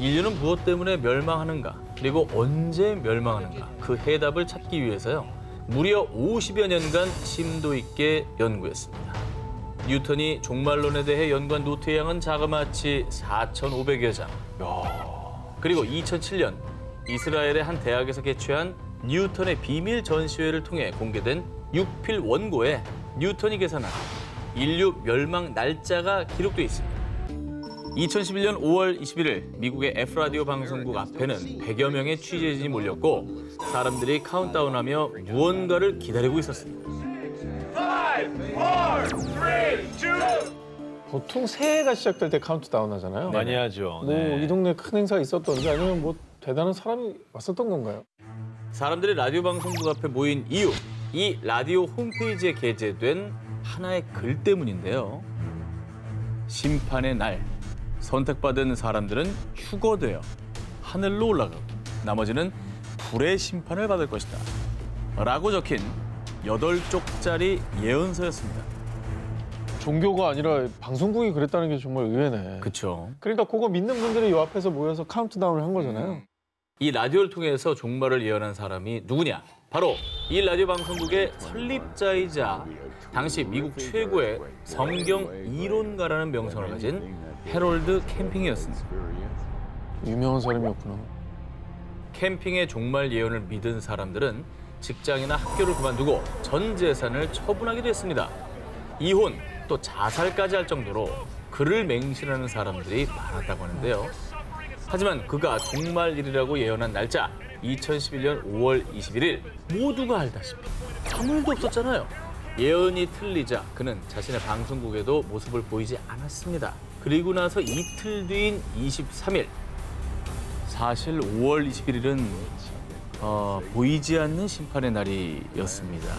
인류는 무엇 때문에 멸망하는가, 그리고 언제 멸망하는가, 그 해답을 찾기 위해서요. 무려 50여 년간 심도 있게 연구했습니다. 뉴턴이 종말론에 대해 연구한 노트의 양은 자그마치 4,500여 장. 그리고 2007년 이스라엘의 한 대학에서 개최한 뉴턴의 비밀 전시회를 통해 공개된 6필 원고에 뉴턴이 계산한 인류 멸망 날짜가 기록돼 있습니다. 2011년 5월 21일 미국의 F라디오 방송국 앞에는 100여 명의 취재진이 몰렸고 사람들이 카운트다운하며 무언가를 기다리고 있었습니다. 5, 4, 3, 2. 보통 새해가 시작될 때 카운트다운 하잖아요. 많이 하죠. 뭐 네. 이 동네 큰 행사가 있었던지 아니면 뭐 대단한 사람이 왔었던 건가요? 사람들이 라디오 방송국 앞에 모인 이유, 이 라디오 홈페이지에 게재된 하나의 글 때문인데요. 심판의 날, 선택받은 사람들은 휴거되어 하늘로 올라가고 나머지는 불의 심판을 받을 것이다 라고 적힌 8쪽짜리 예언서였습니다. 종교가 아니라 방송국이 그랬다는 게 정말 의외네. 그렇죠. 그러니까 그거 믿는 분들이 이 앞에서 모여서 카운트다운을 한 거잖아요. 이 라디오를 통해서 종말을 예언한 사람이 누구냐? 바로 이 라디오 방송국의 설립자이자 당시 미국 최고의 성경 이론가라는 명성을 가진 해롤드 캠핑이었습니다. 유명한 사람이었구나. 캠핑의 종말 예언을 믿은 사람들은 직장이나 학교를 그만두고 전 재산을 처분하기도 했습니다. 이혼, 또 자살까지 할 정도로 그를 맹신하는 사람들이 많았다고 하는데요. 하지만 그가 종말일이라고 예언한 날짜 2011년 5월 21일 모두가 알다시피 아무 일도 없었잖아요. 예언이 틀리자 그는 자신의 방송국에도 모습을 보이지 않았습니다. 그리고 나서 이틀 뒤인 23일 사실 5월 21일은 보이지 않는 심판의 날이었습니다.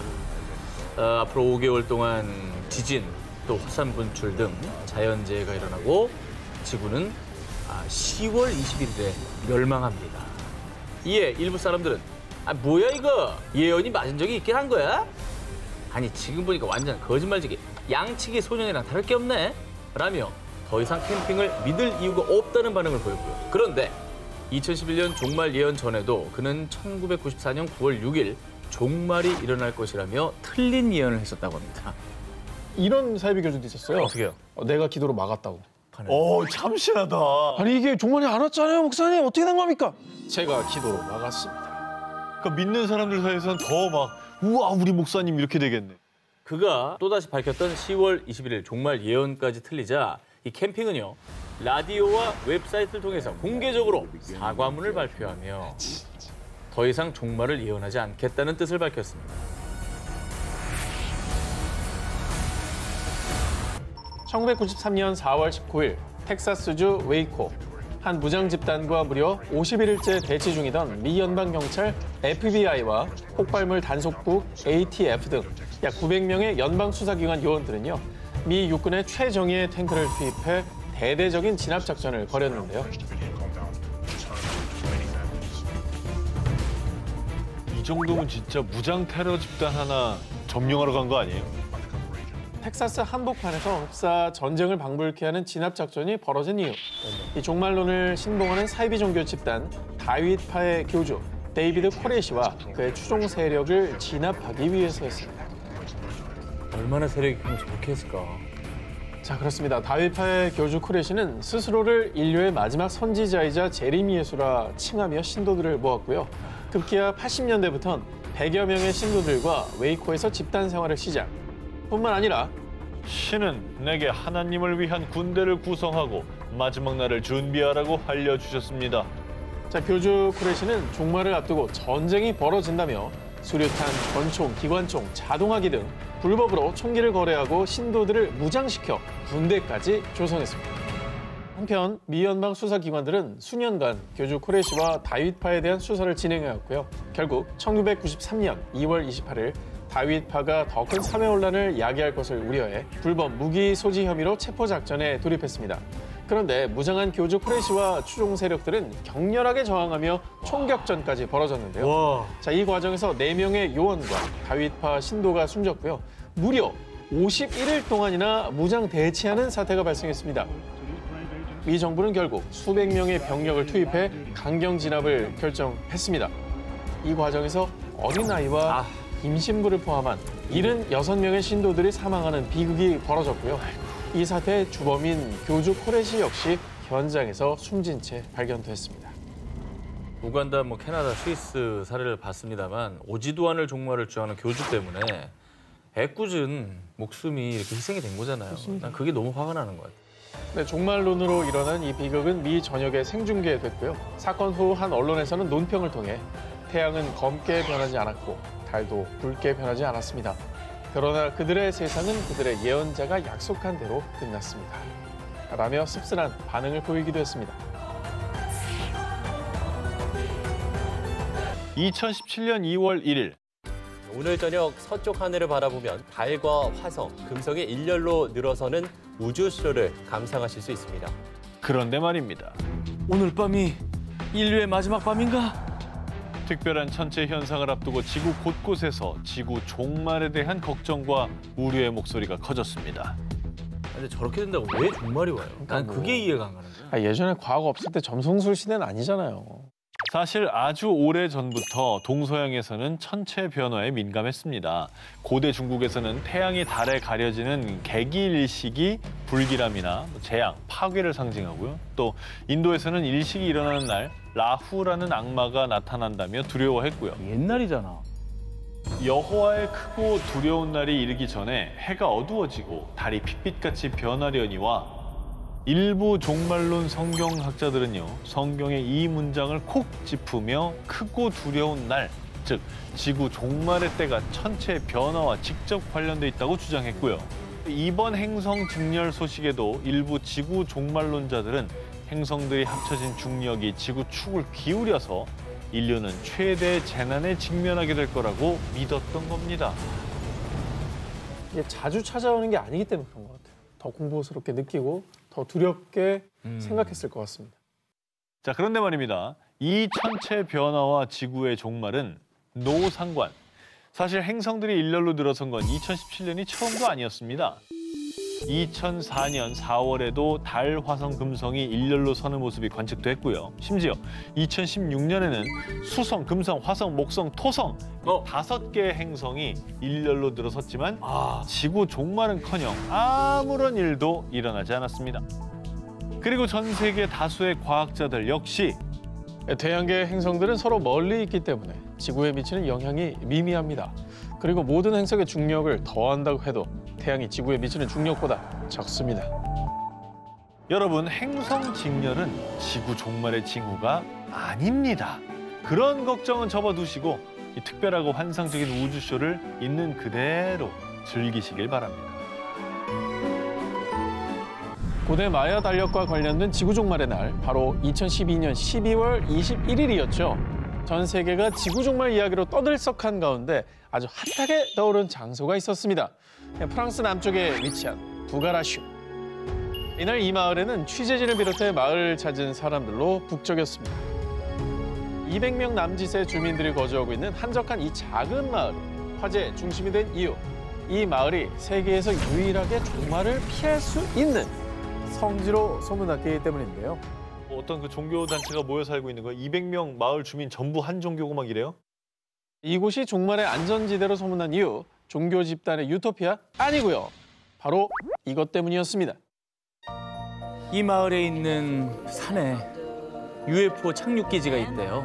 앞으로 5개월 동안 지진, 또 화산 분출 등 자연재해가 일어나고 지구는 10월 21일에 멸망합니다. 이에 일부 사람들은 뭐야 이거? 예언이 맞은 적이 있긴 한 거야? 아니 지금 보니까 완전 거짓말지기 양치기 소년이랑 다를 게 없네? 라며 더 이상 캠핑을 믿을 이유가 없다는 반응을 보였고요. 그런데 2011년 종말 예언 전에도 그는 1994년 9월 6일 종말이 일어날 것이라며 틀린 예언을 했었다고 합니다. 이런 사이비 교주도 있었어요. 어떻게요? 내가 기도로 막았다고. 참신하다. 아니 이게 종말이 안 왔잖아요, 목사님. 어떻게 된 겁니까? 제가 기도로 막았습니다. 그러니까 믿는 사람들 사이에서는 더 막 우와 우리 목사님 이렇게 되겠네. 그가 또다시 밝혔던 10월 21일 종말 예언까지 틀리자 이 캠핑은요. 라디오와 웹사이트를 통해서 공개적으로 사과문을 발표하며 더 이상 종말을 예언하지 않겠다는 뜻을 밝혔습니다. 1993년 4월 19일 텍사스주 웨이코 한 무장 집단과 무려 51일째 대치 중이던 미 연방경찰 FBI와 폭발물 단속국 ATF 등 약 900명의 연방 수사기관 요원들은요. 미 육군의 최정예의 탱크를 투입해 대대적인 진압 작전을 벌였는데요. 이 정도면 진짜 무장 테러 집단 하나 점령하러 간 거 아니에요? 텍사스 한복판에서 흡사 전쟁을 방불케 하는 진압 작전이 벌어진 이유. 이 종말론을 신봉하는 사이비 종교 집단 다윗파의 교주 데이비드 코레시와 그의 추종 세력을 진압하기 위해서였습니다. 얼마나 세력이 크면 저렇게 했을까? 자, 그렇습니다. 다윗파의 교주 코레시는 스스로를 인류의 마지막 선지자이자 재림 예수라 칭하며 신도들을 모았고요. 급기야 80년대부터는 100여 명의 신도들과 웨이코에서 집단 생활을 시작. 뿐만 아니라 신은 내게 하나님을 위한 군대를 구성하고 마지막 날을 준비하라고 알려주셨습니다. 자, 교주 코레시는 종말을 앞두고 전쟁이 벌어진다며 수류탄, 권총, 기관총, 자동화기 등 불법으로 총기를 거래하고 신도들을 무장시켜 군대까지 조성했습니다. 한편 미 연방 수사기관들은 수년간 교주 코레시와 다윗파에 대한 수사를 진행해왔고요. 결국 1993년 2월 28일 다윗파가 더 큰 사회혼란을 야기할 것을 우려해 불법 무기 소지 혐의로 체포작전에 돌입했습니다. 그런데 무장한 교주 코레시와 추종 세력들은 격렬하게 저항하며 총격전까지 벌어졌는데요. 자, 이 과정에서 4명의 요원과 다윗파 신도가 숨졌고요. 무려 51일 동안이나 무장 대치하는 사태가 발생했습니다. 미 정부는 결국 수백 명의 병력을 투입해 강경 진압을 결정했습니다. 이 과정에서 어린아이와 임신부를 포함한 76명의 신도들이 사망하는 비극이 벌어졌고요. 이 사태의 주범인 교주 코레시 역시 현장에서 숨진 채 발견됐습니다. 우간다, 캐나다, 스위스 사례를 봤습니다만 오지도 않을 종말을 주장하는 교주 때문에 애꿎은 목숨이 이렇게 희생이 된 거잖아요. 난 그게 너무 화가 나는 것 같아요. 네, 종말론으로 일어난 이 비극은 미 전역에 생중계됐고요. 사건 후 한 언론에서는 논평을 통해 태양은 검게 변하지 않았고 달도 붉게 변하지 않았습니다. 그러나 그들의 세상은 그들의 예언자가 약속한 대로 끝났습니다. 라며 씁쓸한 반응을 보이기도 했습니다. 2017년 2월 1일 오늘 저녁 서쪽 하늘을 바라보면 달과 화성, 금성이 일렬로 늘어서는 우주쇼를 감상하실 수 있습니다. 그런데 말입니다. 오늘 밤이 인류의 마지막 밤인가? 특별한 천체 현상을 앞두고 지구 곳곳에서 지구 종말에 대한 걱정과 우려의 목소리가 커졌습니다. 근데 저렇게 된다고 왜 종말이 와요? 난 그게 이해가 안 가는 거야. 예전에 과거 없을 때 점성술 시대는 아니잖아요. 사실 아주 오래전부터 동서양에서는 천체 변화에 민감했습니다. 고대 중국에서는 태양이 달에 가려지는 개기일식이 불길함이나 재앙, 파괴를 상징하고요. 또 인도에서는 일식이 일어나는 날 라후라는 악마가 나타난다며 두려워했고요. 옛날이잖아. 여호와의 크고 두려운 날이 이르기 전에 해가 어두워지고 달이 핏빛같이 변하려니와 일부 종말론 성경학자들은요, 성경의 이 문장을 콕 짚으며 크고 두려운 날, 즉 지구 종말의 때가 천체 변화와 직접 관련돼 있다고 주장했고요. 이번 행성 직렬 소식에도 일부 지구 종말론자들은 행성들이 합쳐진 중력이 지구 축을 기울여서 인류는 최대 재난에 직면하게 될 거라고 믿었던 겁니다. 이게 자주 찾아오는 게 아니기 때문에 그런 것 같아요. 더 공포스럽게 느끼고 더 두렵게 생각했을 것 같습니다. 자, 그런데 말입니다. 이 천체 변화와 지구의 종말은 노상관. 사실 행성들이 일렬로 늘어선 건 2017년이 처음도 아니었습니다. 2004년 4월에도 달, 화성, 금성이 일렬로 서는 모습이 관측됐고요. 심지어 2016년에는 수성, 금성, 화성, 목성, 토성 5개의 행성이 일렬로 늘어섰지만 지구 종말은커녕 아무런 일도 일어나지 않았습니다. 그리고 전 세계 다수의 과학자들 역시 태양계 행성들은 서로 멀리 있기 때문에 지구에 미치는 영향이 미미합니다. 그리고 모든 행성의 중력을 더한다고 해도 태양이 지구에 미치는 중력보다 적습니다. 여러분, 행성 직렬은 지구 종말의 징후가 아닙니다. 그런 걱정은 접어두시고 이 특별하고 환상적인 우주쇼를 있는 그대로 즐기시길 바랍니다. 고대 마야 달력과 관련된 지구 종말의 날, 바로 2012년 12월 21일이었죠. 전 세계가 지구 종말 이야기로 떠들썩한 가운데 아주 핫하게 떠오른 장소가 있었습니다. 프랑스 남쪽에 위치한 부가라슈. 이날 이 마을에는 취재진을 비롯해 마을을 찾은 사람들로 북적였습니다. 200명 남짓의 주민들이 거주하고 있는 한적한 이 작은 마을이 화제의 중심이 된 이유. 이 마을이 세계에서 유일하게 종말을 피할 수 있는 성지로 소문났기 때문인데요. 어떤 그 종교 단체가 모여 살고 있는 거예요? 200명 마을 주민 전부 한 종교고 막 이래요? 이곳이 종말의 안전지대로 소문난 이유, 종교 집단의 유토피아? 아니고요. 바로 이것 때문이었습니다. 이 마을에 있는 산에 UFO 착륙기지가 있대요.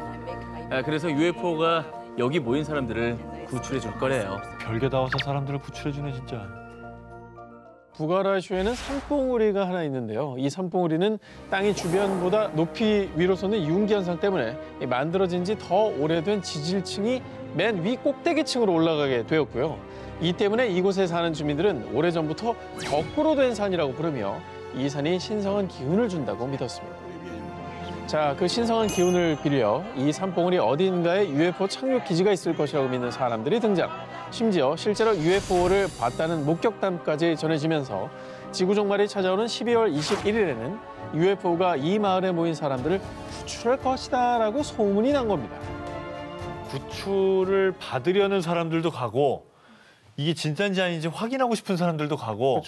그래서 UFO가 여기 모인 사람들을 구출해 줄 거래요. 별게 다 와서 사람들을 구출해주네, 진짜. 부가라슈에는 산봉우리가 하나 있는데요. 이 산봉우리는 땅이 주변보다 높이 위로 솟는 융기 현상 때문에 만들어진 지 더 오래된 지질층이 맨 위 꼭대기층으로 올라가게 되었고요. 이 때문에 이곳에 사는 주민들은 오래전부터 거꾸로 된 산이라고 부르며 이 산이 신성한 기운을 준다고 믿었습니다. 자, 그 신성한 기운을 빌려 이 산봉우리 어딘가에 UFO 착륙 기지가 있을 것이라고 믿는 사람들이 등장. 심지어 실제로 UFO를 봤다는 목격담까지 전해지면서 지구 종말이 찾아오는 12월 21일에는 UFO가 이 마을에 모인 사람들을 구출할 것이다라고 소문이 난 겁니다. 구출을 받으려는 사람들도 가고 이게 진짜인지 아닌지 확인하고 싶은 사람들도 가고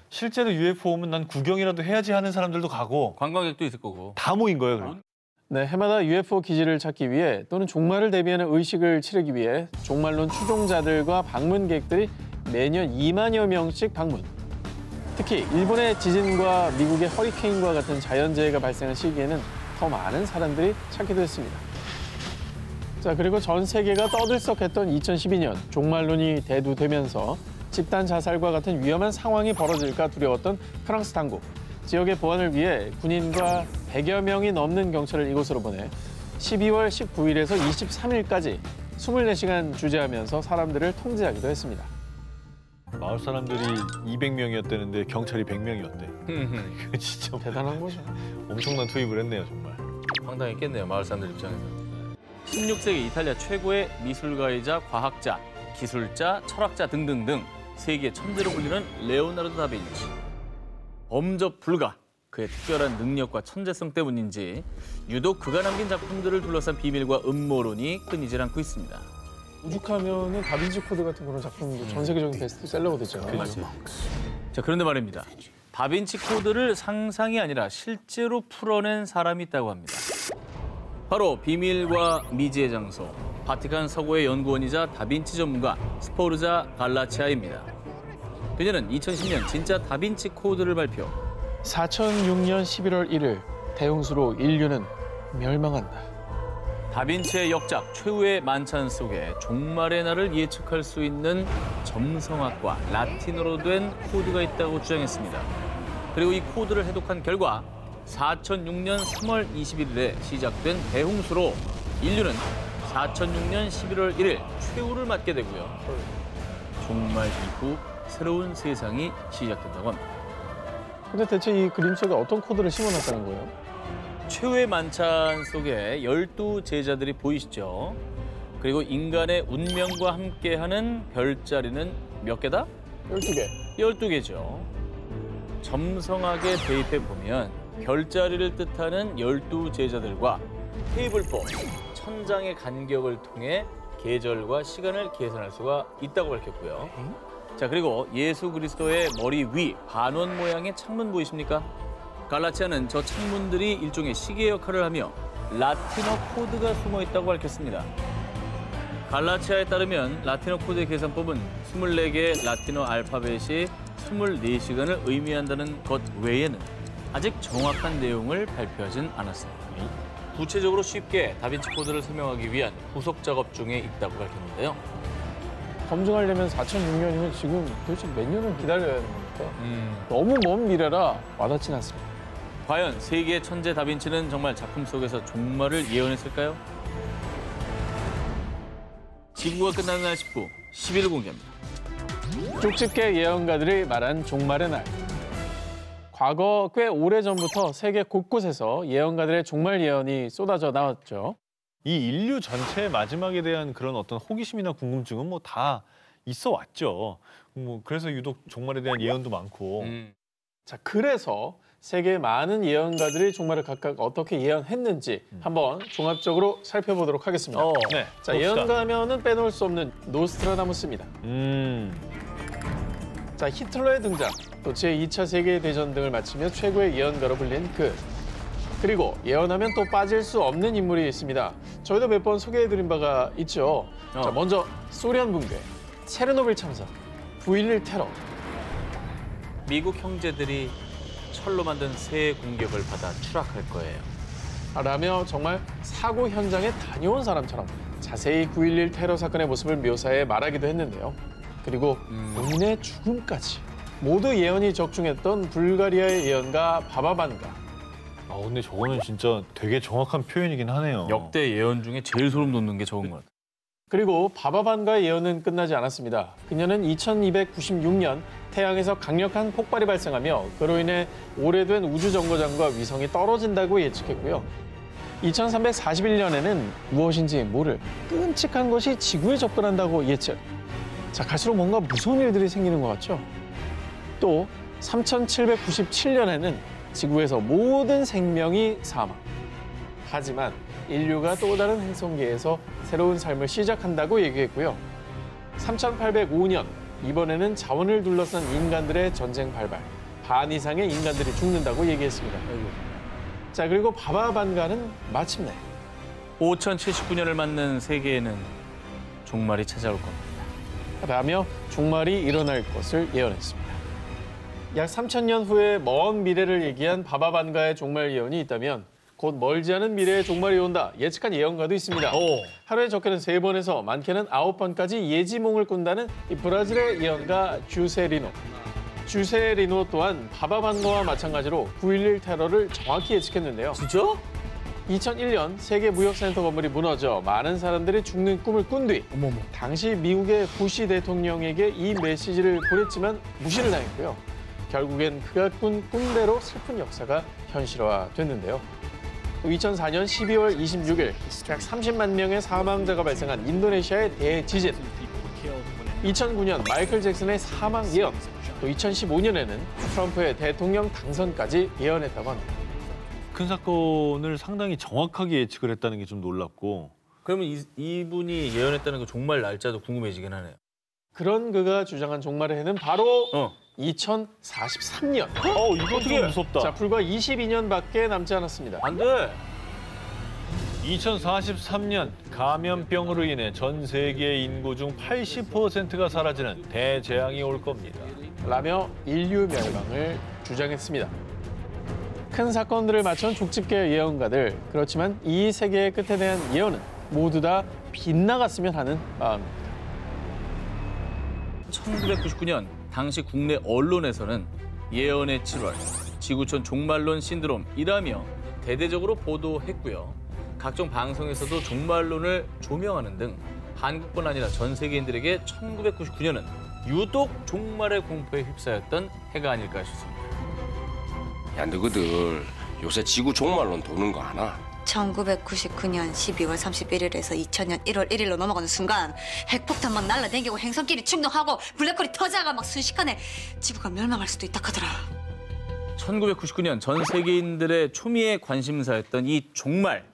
실제로 UFO 오면 난 구경이라도 해야지 하는 사람들도 가고 관광객도 있을 거고. 다 모인 거예요. 그럼. 네, 해마다 UFO 기지를 찾기 위해 또는 종말을 대비하는 의식을 치르기 위해 종말론 추종자들과 방문객들이 매년 2만여 명씩 방문. 특히 일본의 지진과 미국의 허리케인과 같은 자연재해가 발생한 시기에는 더 많은 사람들이 찾기도 했습니다. 자, 그리고 전 세계가 떠들썩했던 2012년 종말론이 대두되면서 집단 자살과 같은 위험한 상황이 벌어질까 두려웠던 프랑스 당국. 지역의 보안을 위해 군인과 100여 명이 넘는 경찰을 이곳으로 보내 12월 19일에서 23일까지 24시간 주재하면서 사람들을 통제하기도 했습니다. 마을 사람들이 200명이었다는데 경찰이 100명이었대. 그 진짜 대단한 거죠. 엄청난 투입을 했네요, 정말. 황당했겠네요, 마을 사람들 입장에서. 16세기 이탈리아 최고의 미술가이자 과학자, 기술자, 철학자 등등등 세계 천재로 불리는 레오나르도 다빈치. 범접 불가. 그의 특별한 능력과 천재성 때문인지 유독 그가 남긴 작품들을 둘러싼 비밀과 음모론이 끊이질 않고 있습니다. 오죽하면은 다빈치 코드 같은 그런 작품도 전 세계적인 베스트셀러가 됐잖아요. 자, 그런데 말입니다. 다빈치 코드를 상상이 아니라 실제로 풀어낸 사람이 있다고 합니다. 바로 비밀과 미지의 장소, 바티칸 서고의 연구원이자 다빈치 전문가 스포르자 갈라치아입니다. 그녀는 2010년 진짜 다빈치 코드를 발표. 4006년 11월 1일 대홍수로 인류는 멸망한다. 다빈치의 역작 최후의 만찬 속에 종말의 날을 예측할 수 있는 점성학과 라틴어로 된 코드가 있다고 주장했습니다. 그리고 이 코드를 해독한 결과 4006년 3월 21일에 시작된 대홍수로 인류는 4006년 11월 1일 최후를 맞게 되고요. 종말 이후 새로운 세상이 시작된다고 합니다. 근데 대체 이 그림 속에 어떤 코드를 심어놨다는 거예요? 최후의 만찬 속에 12제자들이 보이시죠? 그리고 인간의 운명과 함께하는 별자리는 몇 개다? 12개. 12개죠. 점성하게 대입해 보면 별자리를 뜻하는 12제자들과 테이블포, 천장의 간격을 통해 계절과 시간을 계산할 수가 있다고 밝혔고요. 자, 그리고 예수 그리스도의 머리 위 반원 모양의 창문 보이십니까? 갈라치아는 저 창문들이 일종의 시계 역할을 하며 라틴어 코드가 숨어 있다고 밝혔습니다. 갈라치아에 따르면 라틴어 코드의 계산법은 24개의 라틴어 알파벳이 24시간을 의미한다는 것 외에는 아직 정확한 내용을 발표하진 않았습니다. 구체적으로 쉽게 다빈치 코드를 설명하기 위한 후속 작업 중에 있다고 밝혔는데요. 검증하려면 4006년이면 지금 도대체 몇 년을 기다려야 하는 겁니까? 너무 먼 미래라 와닿진 않습니다. 과연 세계의 천재 다빈치는 정말 작품 속에서 종말을 예언했을까요? 지구가 끝나는 날 19, 10일 공개합니다. 쪽집게 예언가들이 말한 종말의 날. 과거 꽤 오래전부터 세계 곳곳에서 예언가들의 종말 예언이 쏟아져 나왔죠. 이 인류 전체의 마지막에 대한 그런 어떤 호기심이나 궁금증은 뭐 다 있어 왔죠. 뭐 그래서 유독 종말에 대한 예언도 많고. 자, 그래서 세계의 많은 예언가들이 종말을 각각 어떻게 예언했는지 한번 종합적으로 살펴보도록 하겠습니다. 네. 자, 봅시다. 예언가면은 빼놓을 수 없는 노스트라다무스입니다. 자, 히틀러의 등장, 또 제2차 세계대전 등을 마치며 최고의 예언가로 불린 그. 그리고 예언하면 또 빠질 수 없는 인물이 있습니다. 저희도 몇 번 소개해드린 바가 있죠. 자, 먼저 소련 붕괴, 체르노빌 참사, 9.11 테러. 미국 형제들이 철로 만든 새 공격을 받아 추락할 거예요. 라며 정말 사고 현장에 다녀온 사람처럼 자세히 9.11 테러 사건의 모습을 묘사해 말하기도 했는데요. 그리고 본인의 죽음까지 모두 예언이 적중했던 불가리아의 예언가 바바반가. 아 근데 저거는 진짜 되게 정확한 표현이긴 하네요. 역대 예언 중에 제일 소름 돋는 게 저건 것 같아요. 그리고 바바반가의 예언은 끝나지 않았습니다. 그녀는 2296년 태양에서 강력한 폭발이 발생하며 그로 인해 오래된 우주정거장과 위성이 떨어진다고 예측했고요. 2341년에는 무엇인지 모를 끔찍한 것이 지구에 접근한다고 예측. 자, 갈수록 뭔가 무서운 일들이 생기는 것 같죠? 또 3797년에는 지구에서 모든 생명이 사망. 하지만 인류가 또 다른 행성계에서 새로운 삶을 시작한다고 얘기했고요. 3805년 이번에는 자원을 둘러싼 인간들의 전쟁 발발. 반 이상의 인간들이 죽는다고 얘기했습니다. 자, 그리고 바바반가는 마침내 5079년을 맞는 세계에는 종말이 찾아올 겁니다. 라며 종말이 일어날 것을 예언했습니다. 약 3000년 후의 먼 미래를 얘기한 바바반가의 종말 예언이 있다면 곧 멀지 않은 미래에 종말이 온다 예측한 예언가도 있습니다. 하루에 적게는 3번에서 많게는 9번까지 예지몽을 꾼다는 이 브라질의 예언가 주세리노. 주세리노 또한 바바반가와 마찬가지로 9.11 테러를 정확히 예측했는데요. 진짜? 2001년 세계무역센터 건물이 무너져 많은 사람들이 죽는 꿈을 꾼 뒤 당시 미국의 부시 대통령에게 이 메시지를 보냈지만 무시를 당했고요. 결국엔 그가 꾼 꿈대로 슬픈 역사가 현실화됐는데요. 2004년 12월 26일 약 30만 명의 사망자가 발생한 인도네시아의 대지진. 2009년 마이클 잭슨의 사망 예언. 또 2015년에는 트럼프의 대통령 당선까지 예언했다고 합니다. 큰 사건을 상당히 정확하게 예측을 했다는 게 좀 놀랍고. 그러면 이분이 예언했다는 그 종말 날짜도 궁금해지긴 하네요. 그런 그가 주장한 종말의 해는 바로 어. 2043년. 이건 좀 무섭다. 자, 불과 22년밖에 남지 않았습니다. 안 돼. 2043년 감염병으로 인해 전 세계의 인구 중 80%가 사라지는 대재앙이 올 겁니다. 라며 인류 멸망을 주장했습니다. 큰 사건들을 맞춘 족집계 예언가들. 그렇지만 이 세계의 끝에 대한 예언은 모두 다 빗나갔으면 하는 마음입니다. 1999년 당시 국내 언론에서는 예언의 7월, 지구촌 종말론 신드롬이라며 대대적으로 보도했고요. 각종 방송에서도 종말론을 조명하는 등 한국뿐 아니라 전 세계인들에게 1999년은 유독 종말의 공포에 휩싸였던 해가 아닐까 싶습니다. 야, 너희들 요새 지구 종말론 도는 거 아나? 1999년 12월 31일에서 2000년 1월 1일로 넘어가는 순간 핵폭탄 막 날라다니고 행성끼리 충돌하고 블랙홀이 터져가 막 순식간에 지구가 멸망할 수도 있다 하더라. 1999년 전 세계인들의 초미의 관심사였던 이 종말.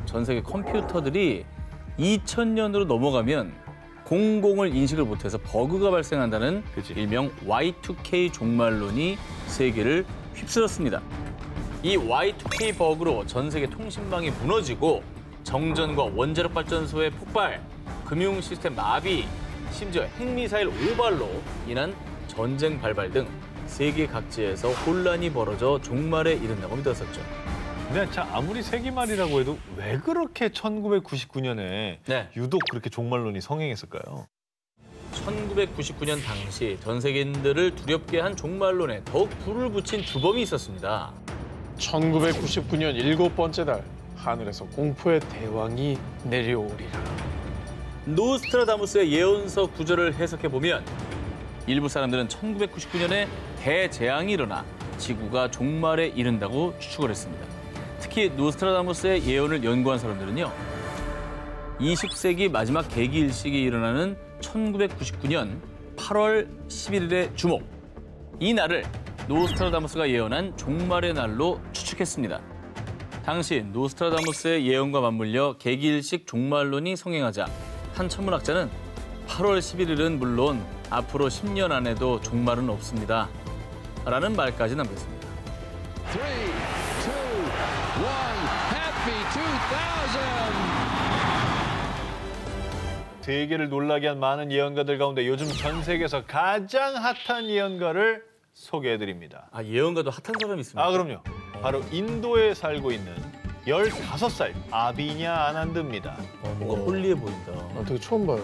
전 세계 컴퓨터들이 2000년으로 넘어가면 공공을 인식을 못해서 버그가 발생한다는 그치. 일명 Y2K 종말론이 세계를 휩쓸었습니다. 이 Y2K 버그로 전 세계 통신망이 무너지고 정전과 원자력 발전소의 폭발, 금융 시스템 마비, 심지어 핵미사일 오발로 인한 전쟁 발발 등 세계 각지에서 혼란이 벌어져 종말에 이른다고 믿었었죠. 근데 자, 아무리 세기말이라고 해도 왜 그렇게 1999년에 네. 유독 그렇게 종말론이 성행했을까요? 1999년 당시 전 세계인들을 두렵게 한 종말론에 더욱 불을 붙인 주범이 있었습니다. 1999년 7번째 달 하늘에서 공포의 대왕이 내려오리라. 노스트라다무스의 예언서 구절을 해석해보면 일부 사람들은 1999년에 대재앙이 일어나 지구가 종말에 이른다고 추측을 했습니다. 특히 노스트라다무스의 예언을 연구한 사람들은요. 20세기 마지막 개기일식이 일어나는 1999년 8월 11일의 주목. 이 날을 노스트라다무스가 예언한 종말의 날로 추측했습니다. 당시 노스트라다무스의 예언과 맞물려 개기일식 종말론이 성행하자 한 천문학자는 8월 11일은 물론 앞으로 10년 안에도 종말은 없습니다. 라는 말까지 남겼습니다. 3, 2, 1, Happy 2000! 세계를 놀라게 한 많은 예언가들 가운데 요즘 전 세계에서 가장 핫한 예언가를 소개해드립니다. 아, 예언가도 핫한 사람이 있습니다. 그럼요. 바로 인도에 살고 있는 15살 아비냐 아난드입니다. 뭔가 홀리해 보인다. 되게 처음 봐요.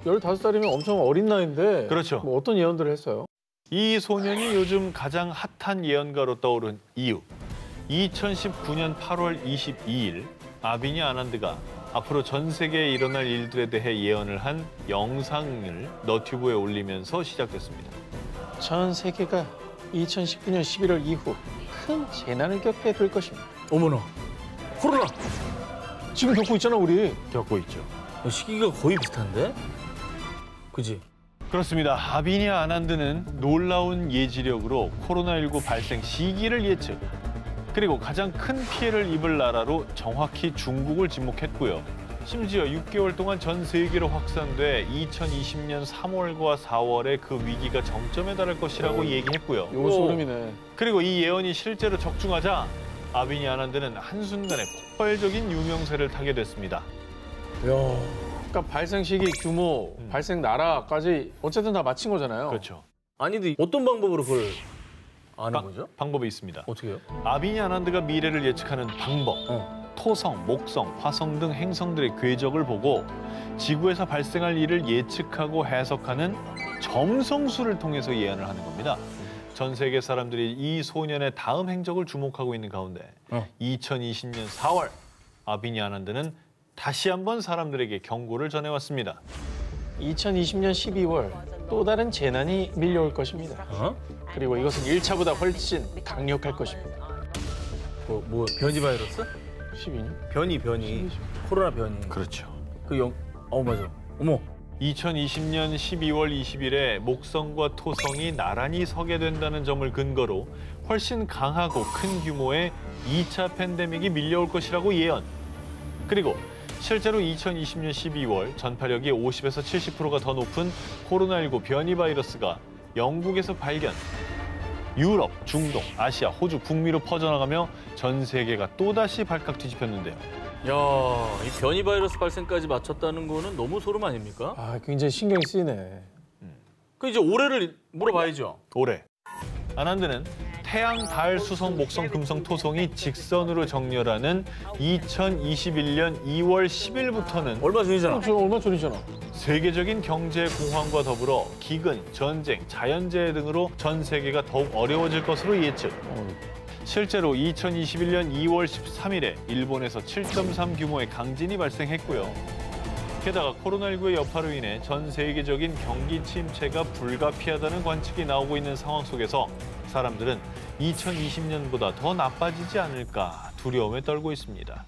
15살이면 엄청 어린 나이인데 그렇죠. 뭐 어떤 예언들을 했어요? 이 소년이 요즘 가장 핫한 예언가로 떠오른 이유. 2019년 8월 22일 아비냐 아난드가 앞으로 전 세계에 일어날 일들에 대해 예언을 한 영상을 너튜브에 올리면서 시작됐습니다. 전 세계가 2019년 11월 이후 큰 재난을 겪게 될 것입니다. 어머나, 코로나! 지금 겪고 있잖아, 우리. 겪고 있죠. 시기가 거의 비슷한데? 그지? 그렇습니다. 아비냐 아난드는 놀라운 예지력으로 코로나19 발생 시기를 예측, 그리고 가장 큰 피해를 입을 나라로 정확히 중국을 지목했고요. 심지어 6개월 동안 전 세계로 확산돼 2020년 3월과 4월에 그 위기가 정점에 달할 것이라고 얘기했고요. 요거 소름이네. 그리고 이 예언이 실제로 적중하자 아비니 아난드는 한순간에 폭발적인 유명세를 타게 됐습니다. 그러니까 발생 시기, 규모, 발생 나라까지 어쨌든 다 맞힌 거잖아요. 그렇죠. 아니, 근데 어떤 방법으로 그걸 아는 거죠? 방법이 있습니다. 어떻게요? 아비니 아난드가 미래를 예측하는 방법. 토성, 목성, 화성 등 행성들의 궤적을 보고 지구에서 발생할 일을 예측하고 해석하는 점성술을 통해서 예언을 하는 겁니다. 전 세계 사람들이 이 소년의 다음 행적을 주목하고 있는 가운데 2020년 4월 아비니 아난드는 다시 한번 사람들에게 경고를 전해왔습니다. 2020년 12월 또 다른 재난이 밀려올 것입니다. 그리고 이것은 1차보다 훨씬 강력할 것입니다. 뭐 변이 바이러스? 12년? 변이. 코로나 변이. 그렇죠. 맞아. 어머. 2020년 12월 20일에 목성과 토성이 나란히 서게 된다는 점을 근거로 훨씬 강하고 큰 규모의 2차 팬데믹이 밀려올 것이라고 예언. 그리고 실제로 2020년 12월 전파력이 50에서 70%가 더 높은 코로나19 변이 바이러스가 영국에서 발견. 유럽, 중동, 아시아, 호주, 북미로 퍼져나가며 전 세계가 또다시 발칵 뒤집혔는데요. 야, 이 변이 바이러스 발생까지 맞췄다는 거는 너무 소름 아닙니까? 아, 굉장히 신경이 쓰이네. 그 이제 올해를 물어봐야죠. 올해 아난드는 태양, 달, 수성, 목성, 금성, 토성이 직선으로 정렬하는 2021년 2월 10일부터는 얼마 전이잖아. 저 얼마 전이잖아. 세계적인 경제 공황과 더불어 기근, 전쟁, 자연재해 등으로 전 세계가 더욱 어려워질 것으로 예측. 실제로 2021년 2월 13일에 일본에서 7.3 규모의 강진이 발생했고요. 게다가 코로나19의 여파로 인해 전 세계적인 경기 침체가 불가피하다는 관측이 나오고 있는 상황 속에서 사람들은 2020년보다 더 나빠지지 않을까 두려움에 떨고 있습니다.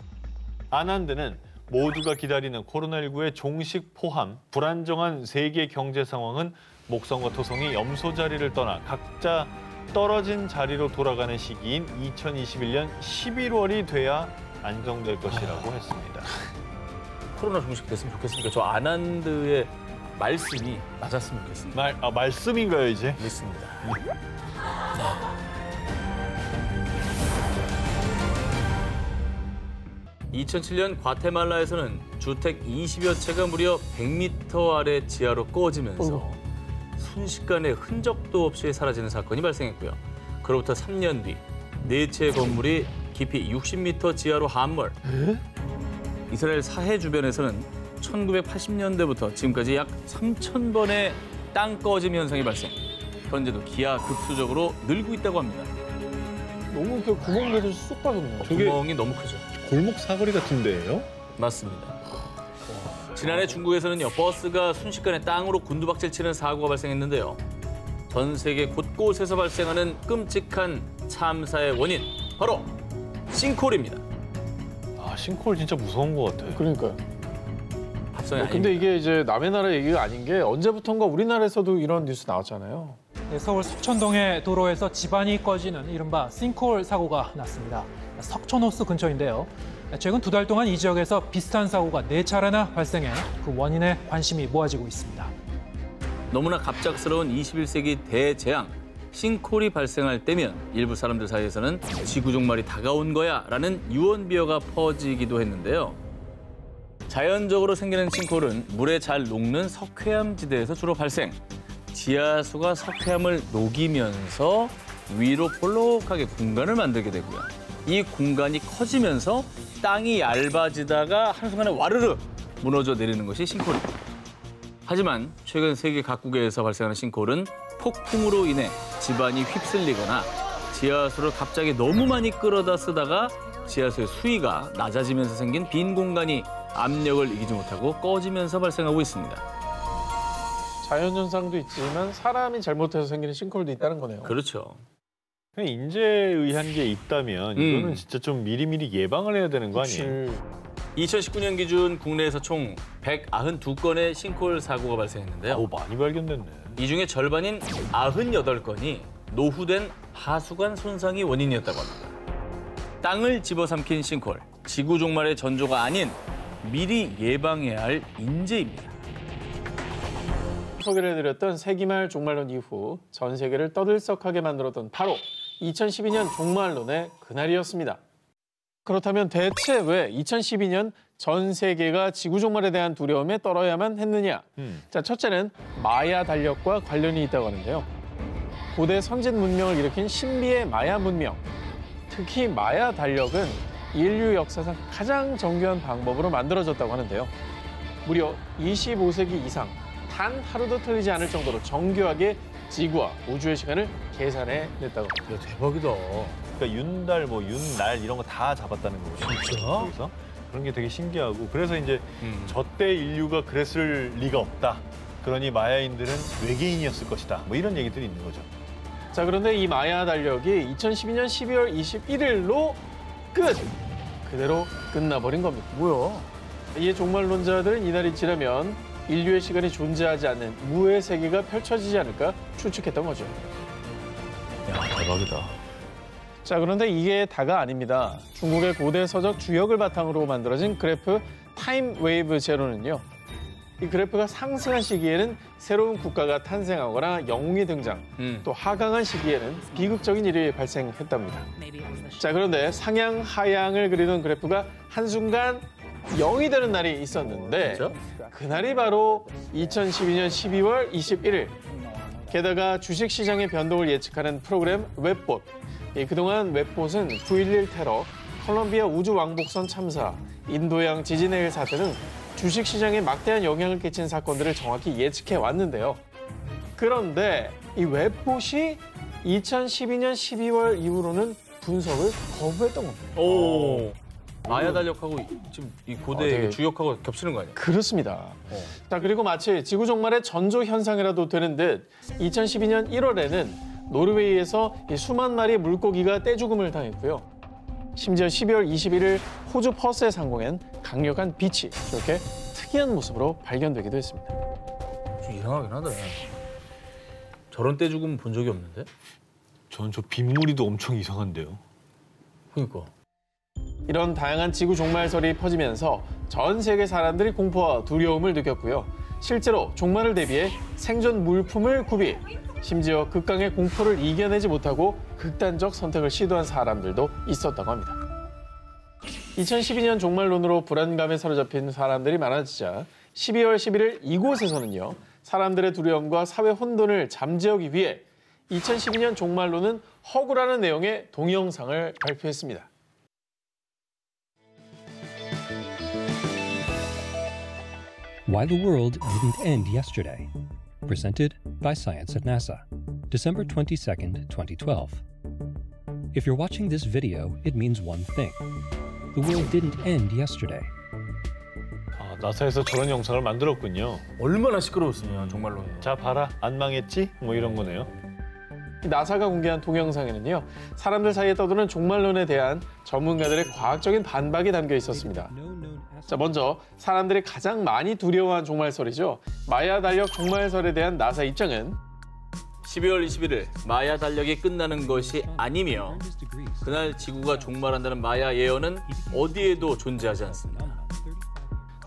아난드는 모두가 기다리는 코로나19의 종식 포함 불안정한 세계 경제 상황은 목성과 토성이 염소 자리를 떠나 각자 떨어진 자리로 돌아가는 시기인 2021년 11월이 돼야 안정될 것이라고 했습니다. 코로나 종식됐으면 좋겠습니까? 저 아난드의 말씀이 맞았으면 좋겠습니다. 말씀인가요, 이제? 믿습니다. 2007년 과테말라에서는 주택 20여 채가 무려 100m 아래 지하로 꺼지면서 순식간에 흔적도 없이 사라지는 사건이 발생했고요. 그로부터 3년 뒤 4채 건물이 깊이 60m 지하로 함몰. 이스라엘 사해 주변에서는 1980년대부터 지금까지 약 3,000번의 땅 꺼짐 현상이 발생. 현재도 기하급수적으로 늘고 있다고 합니다. 너무 그 구멍 내서 쑥 빠졌네. 구멍이 너무 크죠. 골목 사거리 같은 데예요? 맞습니다. 지난해 중국에서는요, 버스가 순식간에 땅으로 곤두박질 치는 사고가 발생했는데요. 전 세계 곳곳에서 발생하는 끔찍한 참사의 원인, 바로 싱크홀입니다. 싱크홀 진짜 무서운 것 같아요. 그러니까요. 합성이 아닙니다. 근데 이게 이제 남의 나라 얘기가 아닌 게 언제부턴가 우리나라에서도 이런 뉴스 나왔잖아요. 네, 서울 석천동의 도로에서 집안이 꺼지는 이른바 싱크홀 사고가 났습니다. 석천호수 근처인데요. 최근 2달 동안 이 지역에서 비슷한 사고가 4차례나 발생해 그 원인에 관심이 모아지고 있습니다. 너무나 갑작스러운 21세기 대재앙, 싱크홀이 발생할 때면 일부 사람들 사이에서는 지구 종말이 다가온 거야 라는 유언비어가 퍼지기도 했는데요. 자연적으로 생기는 싱크홀은 물에 잘 녹는 석회암 지대에서 주로 발생. 지하수가 석회암을 녹이면서 위로 볼록하게 공간을 만들게 되고요. 이 공간이 커지면서 땅이 얇아지다가 한순간에 와르르 무너져 내리는 것이 싱크홀입니다. 하지만 최근 세계 각국에서 발생하는 싱크홀은 폭풍으로 인해 집안이 휩쓸리거나 지하수를 갑자기 너무 많이 끌어다 쓰다가 지하수의 수위가 낮아지면서 생긴 빈 공간이 압력을 이기지 못하고 꺼지면서 발생하고 있습니다. 자연현상도 있지만 사람이 잘못해서 생기는 싱크홀도 있다는 거네요. 그렇죠. 인재에 의한 게 있다면 이거는 진짜 좀 미리미리 예방을 해야 되는 거 아니에요? 2019년 기준 국내에서 총 192건의 싱크홀 사고가 발생했는데요. 많이 발견됐네. 이 중에 절반인 98건이 노후된 하수관 손상이 원인이었다고 합니다. 땅을 집어삼킨 싱크홀, 지구 종말의 전조가 아닌 미리 예방해야 할 인재입니다. 소개를 해드렸던 세기말 종말론 이후 전 세계를 떠들썩하게 만들었던 바로 2012년 종말론의 그날이었습니다. 그렇다면 대체 왜 2012년 전 세계가 지구 종말에 대한 두려움에 떨어야만 했느냐? 자, 첫째는 마야 달력과 관련이 있다고 하는데요. 고대 선진 문명을 일으킨 신비의 마야 문명. 특히 마야 달력은 인류 역사상 가장 정교한 방법으로 만들어졌다고 하는데요. 무려 25세기 이상 단 하루도 틀리지 않을 정도로 정교하게 지구와 우주의 시간을 계산해냈다고 합니다. 야, 대박이다. 그러니까 윤달, 윤날 이런 거 다 잡았다는 거거든요. 진짜? 여기서 그런 게 되게 신기하고 그래서 이제 저때 인류가 그랬을 리가 없다. 그러니 마야인들은 외계인이었을 것이다. 뭐 이런 얘기들이 있는 거죠. 자, 그런데 이 마야 달력이 2012년 12월 21일로 그대로 끝나버린 겁니다. 뭐야? 이에 종말론자들은 이날이 지나면 인류의 시간이 존재하지 않는 무의 세계가 펼쳐지지 않을까 추측했던 거죠. 야, 대박이다. 자, 그런데 이게 다가 아닙니다. 중국의 고대 서적 주역을 바탕으로 만들어진 그래프 타임 웨이브 제로는요. 이 그래프가 상승한 시기에는 새로운 국가가 탄생하거나 영웅이 등장, 또 하강한 시기에는 비극적인 일이 발생했답니다. 자, 그런데 상향, 하향을 그리던 그래프가 한순간 0이 되는 날이 있었는데 진짜? 그날이 바로 2012년 12월 21일. 게다가 주식시장의 변동을 예측하는 프로그램 웹봇. 그동안 웹봇은 9.11 테러, 콜롬비아 우주왕복선 참사, 인도양 지진해일 사태 등 주식시장에 막대한 영향을 끼친 사건들을 정확히 예측해 왔는데요. 그런데 이 웹봇이 2012년 12월 이후로는 분석을 거부했던 겁니다. 오. 마야 달력하고 지금 이 고대 되게- 주역하고 겹치는 거 아니야? 그렇습니다. 자, 그리고 마치 지구 종말의 전조 현상이라도 되는 듯 2012년 1월에는 노르웨이에서 이 수만 마리의 물고기가 떼죽음을 당했고요. 심지어 12월 21일 호주 퍼스의 상공엔 강력한 빛이 이렇게 특이한 모습으로 발견되기도 했습니다. 좀 이상하긴 하다. 저런 떼 죽음 본 적이 없는데? 저는 저 빗무리도 엄청 이상한데요. 그러니까. 이런 다양한 지구 종말설이 퍼지면서 전 세계 사람들이 공포와 두려움을 느꼈고요. 실제로 종말을 대비해 생존 물품을 구비, 심지어 극강의 공포를 이겨내지 못하고 극단적 선택을 시도한 사람들도 있었다고 합니다. 2012년 종말론으로 불안감에 사로잡힌 사람들이 많아지자 12월 11일 이곳에서는요. 사람들의 두려움과 사회 혼돈을 잠재우기 위해 2012년 종말론은 허구라는 내용의 동영상을 발표했습니다. Why the World Didn't End Yesterday. Presented by Science at NASA. December 22nd, 2012. If you're watching this video, it means one thing. The world didn't end yesterday. 아, 나사에서 저런 영상을 만들었군요. 얼마나 시끄러웠으면 정말로. 자, 봐라. 안 망했지? 뭐 이런 거네요. 나사가 공개한 동영상에는요. 사람들 사이에 떠도는 종말론에 대한 전문가들의 과학적인 반박이 담겨 있었습니다. 자, 먼저 사람들이 가장 많이 두려워한 종말설이죠. 마야 달력 종말설에 대한 나사 입장은 12월 21일 마야 달력이 끝나는 것이 아니며 그날 지구가 종말한다는 마야 예언은 어디에도 존재하지 않습니다.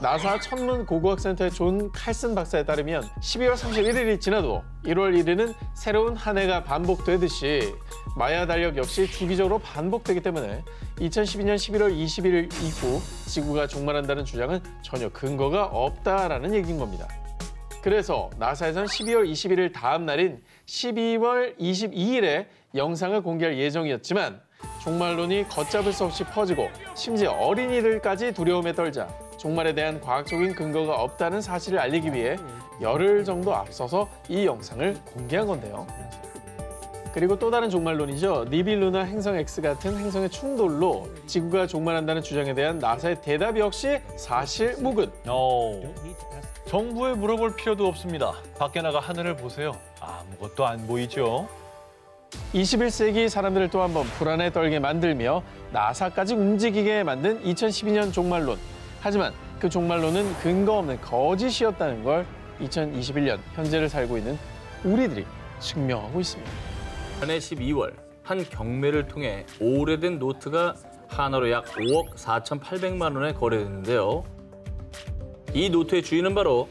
나사 천문 고고학센터의 존 칼슨 박사에 따르면 12월 31일이 지나도 1월 1일은 새로운 한 해가 반복되듯이 마야 달력 역시 주기적으로 반복되기 때문에 2012년 11월 21일 이후 지구가 종말한다는 주장은 전혀 근거가 없다라는 얘기인 겁니다. 그래서 나사에선 12월 21일 다음 날인 12월 22일에 영상을 공개할 예정이었지만 종말론이 걷잡을 수 없이 퍼지고 심지어 어린이들까지 두려움에 떨자 종말에 대한 과학적인 근거가 없다는 사실을 알리기 위해 열흘 정도 앞서서 이 영상을 공개한 건데요. 그리고 또 다른 종말론이죠. 니빌루나 행성 X 같은 행성의 충돌로 지구가 종말한다는 주장에 대한 나사의 대답 역시 사실무근. 정부에 물어볼 필요도 없습니다. 밖에 나가 하늘을 보세요. 아무것도 안 보이죠? 21세기 사람들을 또 한 번 불안에 떨게 만들며 나사까지 움직이게 만든 2012년 종말론. 하지만 그 종말론은 근거 없는 거짓이었다는 걸 2021년 현재를 살고 있는 우리들이 증명하고 있습니다. 지난해 12월 한 경매를 통해 오래된 노트가 하나로 약 5억 4,800만 원에 거래됐는데요. 이 노트의 주인은 바로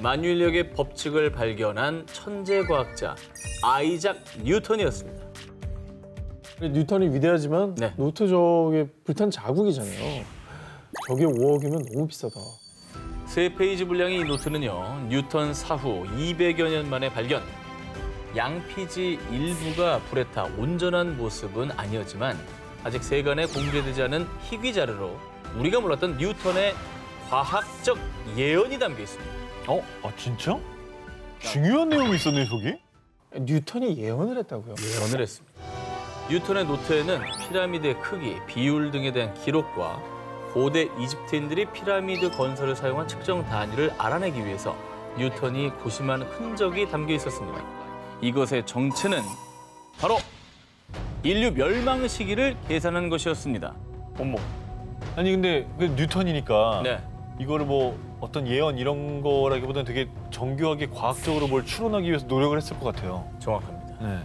만유인력의 법칙을 발견한 천재 과학자 아이작 뉴턴이었습니다. 뉴턴이 위대하지만 네. 노트 저게 불탄 자국이잖아요. 저게 5억이면 너무 비싸다. 3페이지 분량의 이 노트는요, 뉴턴 사후 200여 년 만에 발견. 양피지 일부가 불에 타 온전한 모습은 아니었지만 아직 세간에 공개되지 않은 희귀 자료로 우리가 몰랐던 뉴턴의 과학적 예언이 담겨 있습니다. 아 진짜? 중요한 내용이 있었네 저기? 뉴턴이 예언을 했다고요? 예언을 했습니다. 뉴턴의 노트에는 피라미드의 크기, 비율 등에 대한 기록과 고대 이집트인들이 피라미드 건설을 사용한 측정 단위를 알아내기 위해서 뉴턴이 고심한 흔적이 담겨 있었습니다. 이것의 정체는 바로 인류 멸망 시기를 계산한 것이었습니다. 어머. 아니 근데 그 뉴턴이니까 네. 이거를 뭐 어떤 예언 이런 거라기보다는 되게 정교하게 과학적으로 뭘 추론하기 위해서 노력을 했을 것 같아요. 정확합니다. 네.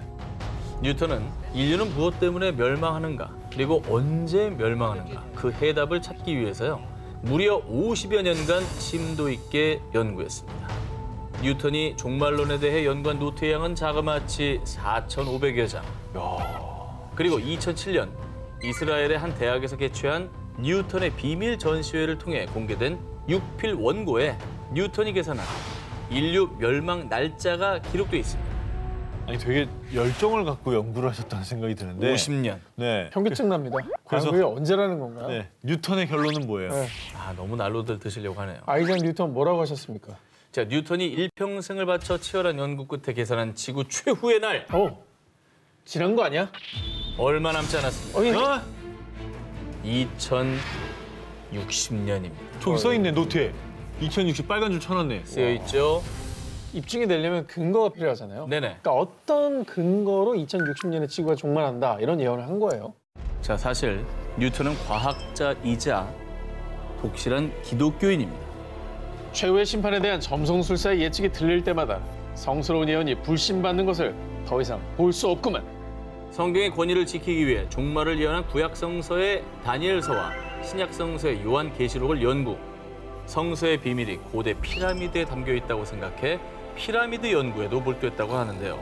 뉴턴은 인류는 무엇 때문에 멸망하는가, 그리고 언제 멸망하는가 그 해답을 찾기 위해서요. 무려 50여 년간 심도 있게 연구했습니다. 뉴턴이 종말론에 대해 연구한 노트의 양은 자그마치 4,500여 장. 그리고 2007년 이스라엘의 한 대학에서 개최한 뉴턴의 비밀 전시회를 통해 공개된 6필 원고에 뉴턴이 계산한 인류 멸망 날짜가 기록돼 있습니다. 아니 되게 열정을 갖고 연구를 하셨다는 생각이 드는데. 50년. 네. 현기증 납니다. 그래서- 그게 언제라는 건가요? 네. 뉴턴의 결론은 뭐예요? 네. 너무 난로들 드시려고 하네요. 아이작 뉴턴 뭐라고 하셨습니까? 자, 뉴턴이 일평생을 바쳐 치열한 연구 끝에 계산한 지구 최후의 날. 지난 거 아니야? 얼마 남지 않았습니다. 어? 2060년입니다. 저기 써있네 노트에. 2060 빨간 줄 쳐놨네. 쓰여 있죠? 입증이 되려면 근거가 필요하잖아요. 네네. 그러니까 어떤 근거로 2060년에 지구가 종말한다 이런 예언을 한 거예요. 자, 사실 뉴턴은 과학자이자 독실한 기독교인입니다. 최후의 심판에 대한 점성술사의 예측이 들릴 때마다 성스러운 예언이 불신받는 것을 더 이상 볼 수 없구만. 성경의 권위를 지키기 위해 종말을 예언한 구약성서의 다니엘서와 신약성서의 요한계시록을 연구. 성서의 비밀이 고대 피라미드에 담겨 있다고 생각해 피라미드 연구에도 몰두했다고 하는데요.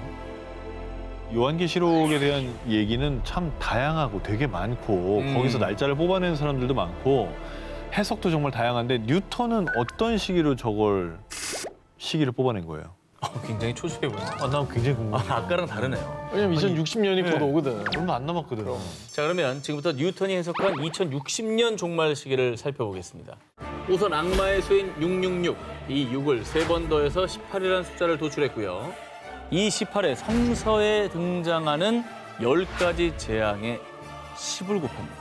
요한계시록에 대한 얘기는 참 다양하고 되게 많고 거기서 날짜를 뽑아내는 사람들도 많고 해석도 정말 다양한데 뉴턴은 어떤 시기로 시기를 뽑아낸 거예요? 굉장히 초조해 보여요. 난 굉장히 궁금해. 아까랑 다르네요. 왜냐면 2060년이 곧 오거든. 얼마 안 남았거든. 자, 그러면 지금부터 뉴턴이 해석한 2060년 종말 시기를 살펴보겠습니다. 우선 악마의 수인 666, 이 6을 3번 더해서 18이라는 숫자를 도출했고요. 이 18에 성서에 등장하는 10가지 재앙의 10을 곱합니다.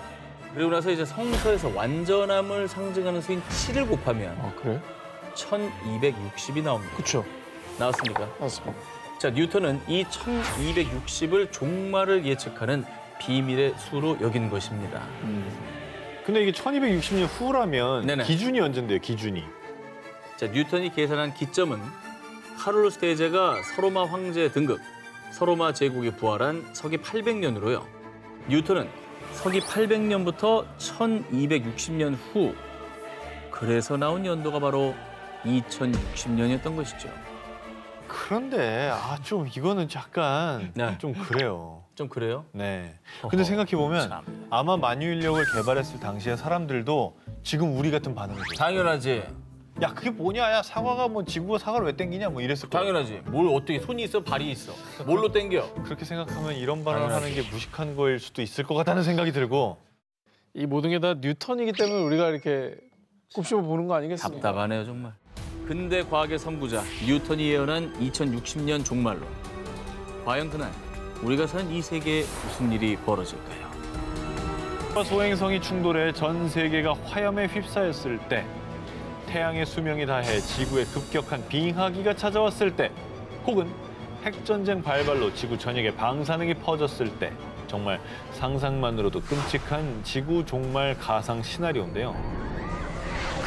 그리고 나서 이제 성서에서 완전함을 상징하는 수인 7을 곱하면 그래? 1260이 나옵니다. 그렇죠. 나왔습니까? 맞습니다. 자, 뉴턴은 이 1260을 종말을 예측하는 비밀의 수로 여긴 것입니다. 근데 이게 1260년 후라면 네네. 기준이 언젠데요, 기준이? 자, 뉴턴이 계산한 기점은 카롤루스 대제가 서로마 황제 등극, 서로마 제국이 부활한 서기 800년으로요. 뉴턴은 서기 800년부터 1260년 후, 그래서 나온 연도가 바로 2060년이었던 것이죠. 그런데 좀 이거는 약간 네. 좀 그래요. 좀 그래요? 네. 근데 생각해보면 참. 아마 만유인력을 개발했을 당시에 사람들도 지금 우리 같은 반응을 해요. 당연하지. 야 그게 뭐냐? 야 사과가 뭐 지구가 사과를 왜 땡기냐? 뭐 이랬을 거예요. 당연하지. 뭘 어떻게 손이 있어, 발이 있어. 뭘로 땡겨? 그렇게 생각하면 이런 발언을 하는 게 무식한 거일 수도 있을 것 같다는 생각이 들고. 이 모든 게 다 뉴턴이기 때문에 우리가 이렇게 꼽씹어 보는 거 아니겠습니까? 답답하네요, 정말. 근대 과학의 선구자 뉴턴이 예언한 2060년 종말론. 과연 그날 우리가 사는 이 세계에 무슨 일이 벌어질까요? 소행성이 충돌해 전 세계가 화염에 휩싸였을 때, 태양의 수명이 다해 지구에 급격한 빙하기가 찾아왔을 때, 혹은 핵전쟁 발발로 지구 전역에 방사능이 퍼졌을 때, 정말 상상만으로도 끔찍한 지구 종말 가상 시나리오인데요.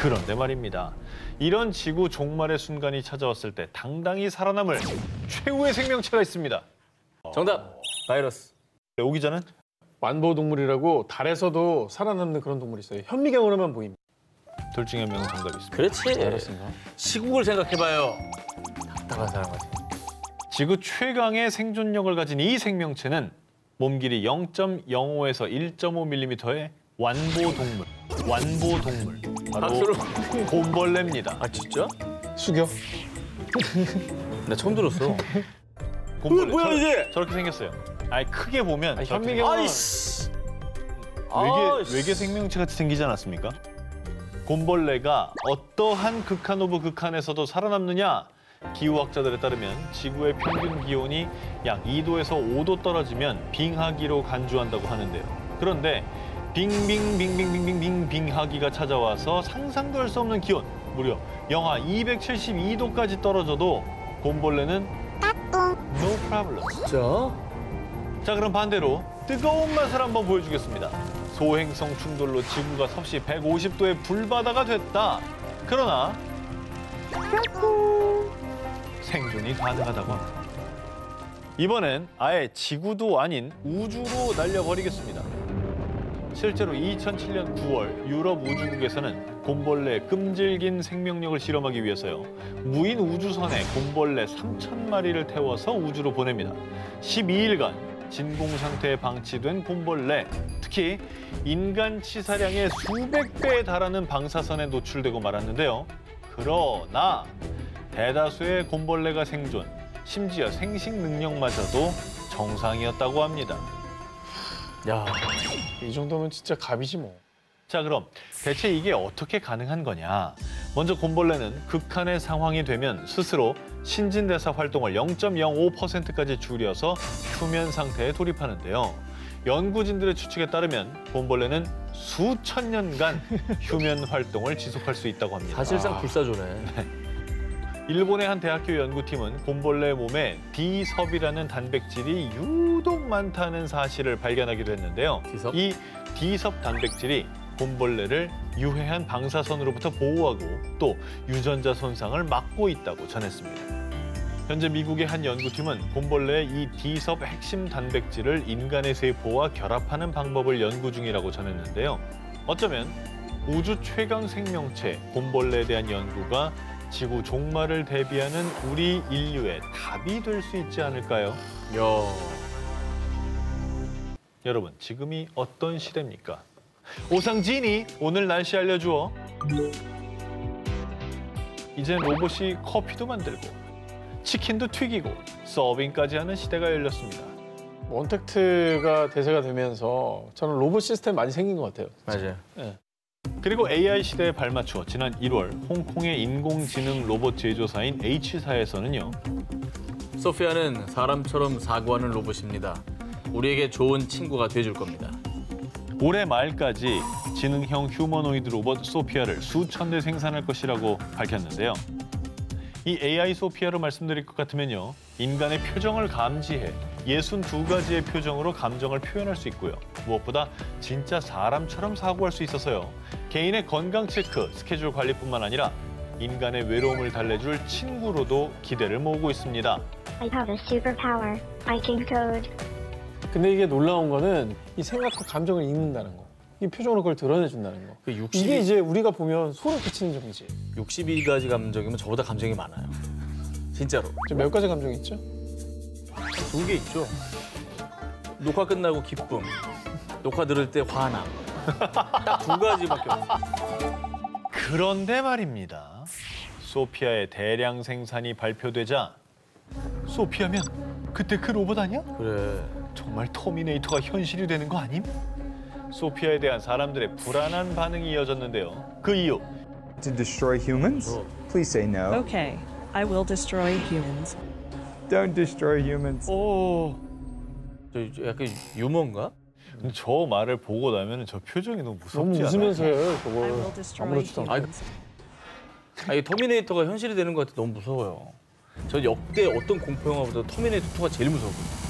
그런데 말입니다. 이런 지구 종말의 순간이 찾아왔을 때 당당히 살아남을 최후의 생명체가 있습니다. 정답! 바이러스. 오기 전은? 완보동물이라고 달에서도 살아남는 그런 동물이 있어요. 현미경으로만 보입니다. 둘 중에 한 명은 정답이 있습니다. 그렇지. 알았습니다. 시국을 생각해봐요. 답답한 사람 같아. 지구 최강의 생존력을 가진 이 생명체는 몸 길이 0.05에서 1.5mm의 완보동물. 바로 박수로. 곰벌레입니다. 아 진짜? 숙여. 나 처음 들었어. 곰벌레. 뭐야, 이게? 저렇게 생겼어요. 아니 크게 보면 아니, 저렇게 현미경은 아이씨. 외계 생명체 같이 생기지 않았습니까? 곰벌레가 어떠한 극한 오브 극한에서도 살아남느냐? 기후학자들에 따르면 지구의 평균 기온이 약 2도에서 5도 떨어지면 빙하기로 간주한다고 하는데요. 그런데 빙하기가 찾아와서 상상도 할 수 없는 기온, 무려 영하 272도까지 떨어져도 곰벌레는 no problem. 진짜? 자, 그럼 반대로 뜨거운 맛을 한번 보여주겠습니다. 소행성 충돌로 지구가 섭씨 150도의 불바다가 됐다. 그러나 생존이 가능하다고 합니다. 이번엔 아예 지구도 아닌 우주로 날려버리겠습니다. 실제로 2007년 9월 유럽 우주국에서는 곰벌레 끔질긴 생명력을 실험하기 위해서요. 무인 우주선에 곰벌레 3,000마리를 태워서 우주로 보냅니다. 12일간 진공 상태에 방치된 곰벌레, 특히 인간 치사량의 수백 배에 달하는 방사선에 노출되고 말았는데요. 그러나 대다수의 곰벌레가 생존, 심지어 생식 능력마저도 정상이었다고 합니다. 야, 이 정도면 진짜 갑이지 뭐. 자, 그럼 대체 이게 어떻게 가능한 거냐? 먼저 곰벌레는 극한의 상황이 되면 스스로 신진대사 활동을 0.05%까지 줄여서 휴면 상태에 돌입하는데요. 연구진들의 추측에 따르면 곰벌레는 수천 년간 휴면 활동을 지속할 수 있다고 합니다. 사실상 불사조네. 일본의 한 대학교 연구팀은 곰벌레 몸에 D섭이라는 단백질이 유독 많다는 사실을 발견하기도 했는데요. D섭? 이 D섭 단백질이 곰벌레를 유해한 방사선으로부터 보호하고 또 유전자 손상을 막고 있다고 전했습니다. 현재 미국의 한 연구팀은 곰벌레의 이 D섭 핵심 단백질을 인간의 세포와 결합하는 방법을 연구 중이라고 전했는데요. 어쩌면 우주 최강 생명체 곰벌레에 대한 연구가 지구 종말을 대비하는 우리 인류의 답이 될 수 있지 않을까요? 야. 여러분, 지금이 어떤 시대입니까? 오상진이 오늘 날씨 알려주어. 이젠 로봇이 커피도 만들고 치킨도 튀기고 서빙까지 하는 시대가 열렸습니다. 원택트가 대세가 되면서 저는 로봇 시스템 많이 생긴 것 같아요. 맞아요. 네. 그리고 AI 시대에 발맞춰 지난 1월 홍콩의 인공지능 로봇 제조사인 H사에서는요. 소피아는 사람처럼 사고하는 로봇입니다. 우리에게 좋은 친구가 돼줄 겁니다. 올해 말까지 지능형 휴머노이드 로봇 소피아를 수천 대 생산할 것이라고 밝혔는데요. 이 AI 소피아로 말씀드릴 것 같으면요. 인간의 표정을 감지해 62가지의 표정으로 감정을 표현할 수 있고요. 무엇보다 진짜 사람처럼 사고할 수 있어서요. 개인의 건강 체크, 스케줄 관리뿐만 아니라 인간의 외로움을 달래줄 친구로도 기대를 모으고 있습니다. I have a superpower. I can code. 근데 이게 놀라운 거는 이 생각과 감정을 읽는다는 거. 이 표정으로 그걸 드러내준다는 거. 그 이게 이제 우리가 보면 소름 끼치는 점이지. 62가지 감정이면 저보다 감정이 많아요. 진짜로. 지금 몇 가지 감정이 있죠? 2개 있죠. 녹화 끝나고 기쁨, 녹화 들을 때 화남. 딱 2가지밖에 없어요. 그런데 말입니다. 소피아의 대량 생산이 발표되자 소피아면 그때 그 로봇 아니야? 그래. 정말 터미네이터가 현실이 되는 거 아님? 소피아에 대한 사람들의 불안한 반응이 이어졌는데요. 그 이유. To destroy humans? Please say no. Okay, I will destroy humans. Don't destroy humans. 오. 저 약간 유머인가? 근데 저 말을 보고 나면 저 표정이 너무 무섭지 너무 않아요? 웃으면서 해요, I 저걸. will destroy 아무렇지도 않고. humans. 아니 터미네이터가 현실이 되는 것 같아 너무 무서워요. 저 역대 어떤 공포 영화보다 터미네이터 2가 제일 무서웠거든요.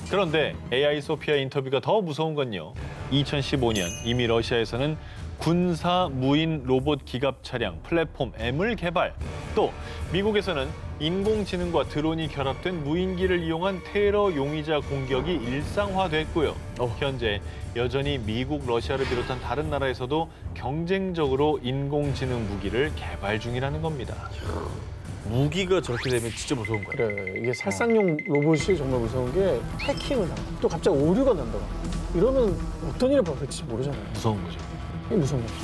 그런데 AI 소피아 인터뷰가 더 무서운 건요. 2015년 이미 러시아에서는 군사 무인 로봇 기갑 차량 플랫폼 M을 개발. 또 미국에서는 인공지능과 드론이 결합된 무인기를 이용한 테러 용의자 공격이 일상화됐고요. 현재 여전히 미국, 러시아를 비롯한 다른 나라에서도 경쟁적으로 인공지능 무기를 개발 중이라는 겁니다. 무기가 저렇게 되면 진짜 무서운 거야. 그래, 이게 살상용 로봇이 정말 무서운 게 해킹을 하고 또 갑자기 오류가 난다고. 이러면 어떤 일이 벌어질지 모르잖아요. 무서운 거죠. 이게 무서운 거죠.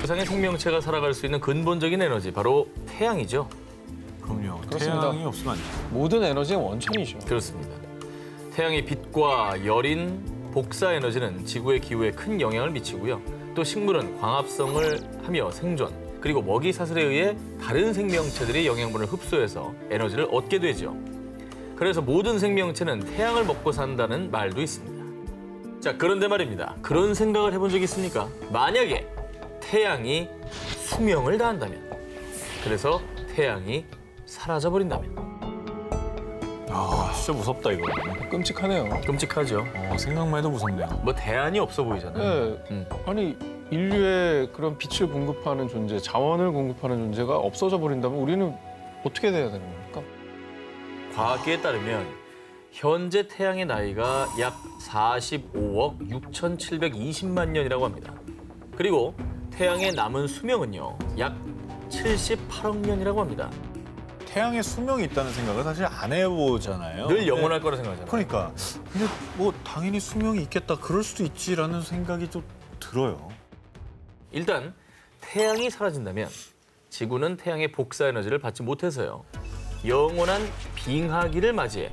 세상의 생명체가 살아갈 수 있는 근본적인 에너지, 바로 태양이죠. 그럼요. 그렇습니다. 태양이 없으면 안 돼요. 모든 에너지의 원천이죠. 그렇습니다. 태양의 빛과 열인, 복사 에너지는 지구의 기후에 큰 영향을 미치고요. 또 식물은 광합성을 하며 생존, 그리고 먹이 사슬에 의해 다른 생명체들이 영양분을 흡수해서 에너지를 얻게 되죠. 그래서 모든 생명체는 태양을 먹고 산다는 말도 있습니다. 자, 그런데 말입니다. 그런 생각을 해본 적 있습니까? 만약에 태양이 수명을 다한다면, 그래서 태양이 사라져버린다면. 아, 진짜 무섭다 이거. 끔찍하네요. 끔찍하죠. 생각만 해도 무섭네요. 뭐 대안이 없어 보이잖아요. 네. 아니 인류의 그런 빛을 공급하는 존재, 자원을 공급하는 존재가 없어져 버린다면 우리는 어떻게 돼야 되는 겁니까? 과학계에 따르면 현재 태양의 나이가 약 45억 6,720만 년이라고 합니다. 그리고 태양의 남은 수명은요, 약 78억 년이라고 합니다. 태양에 수명이 있다는 생각을 사실 안 해보잖아요. 늘 영원할 거라 생각하잖아요. 그러니까. 근데 뭐 당연히 수명이 있겠다, 그럴 수도 있지라는 생각이 좀 들어요. 일단 태양이 사라진다면 지구는 태양의 복사 에너지를 받지 못해서요, 영원한 빙하기를 맞이해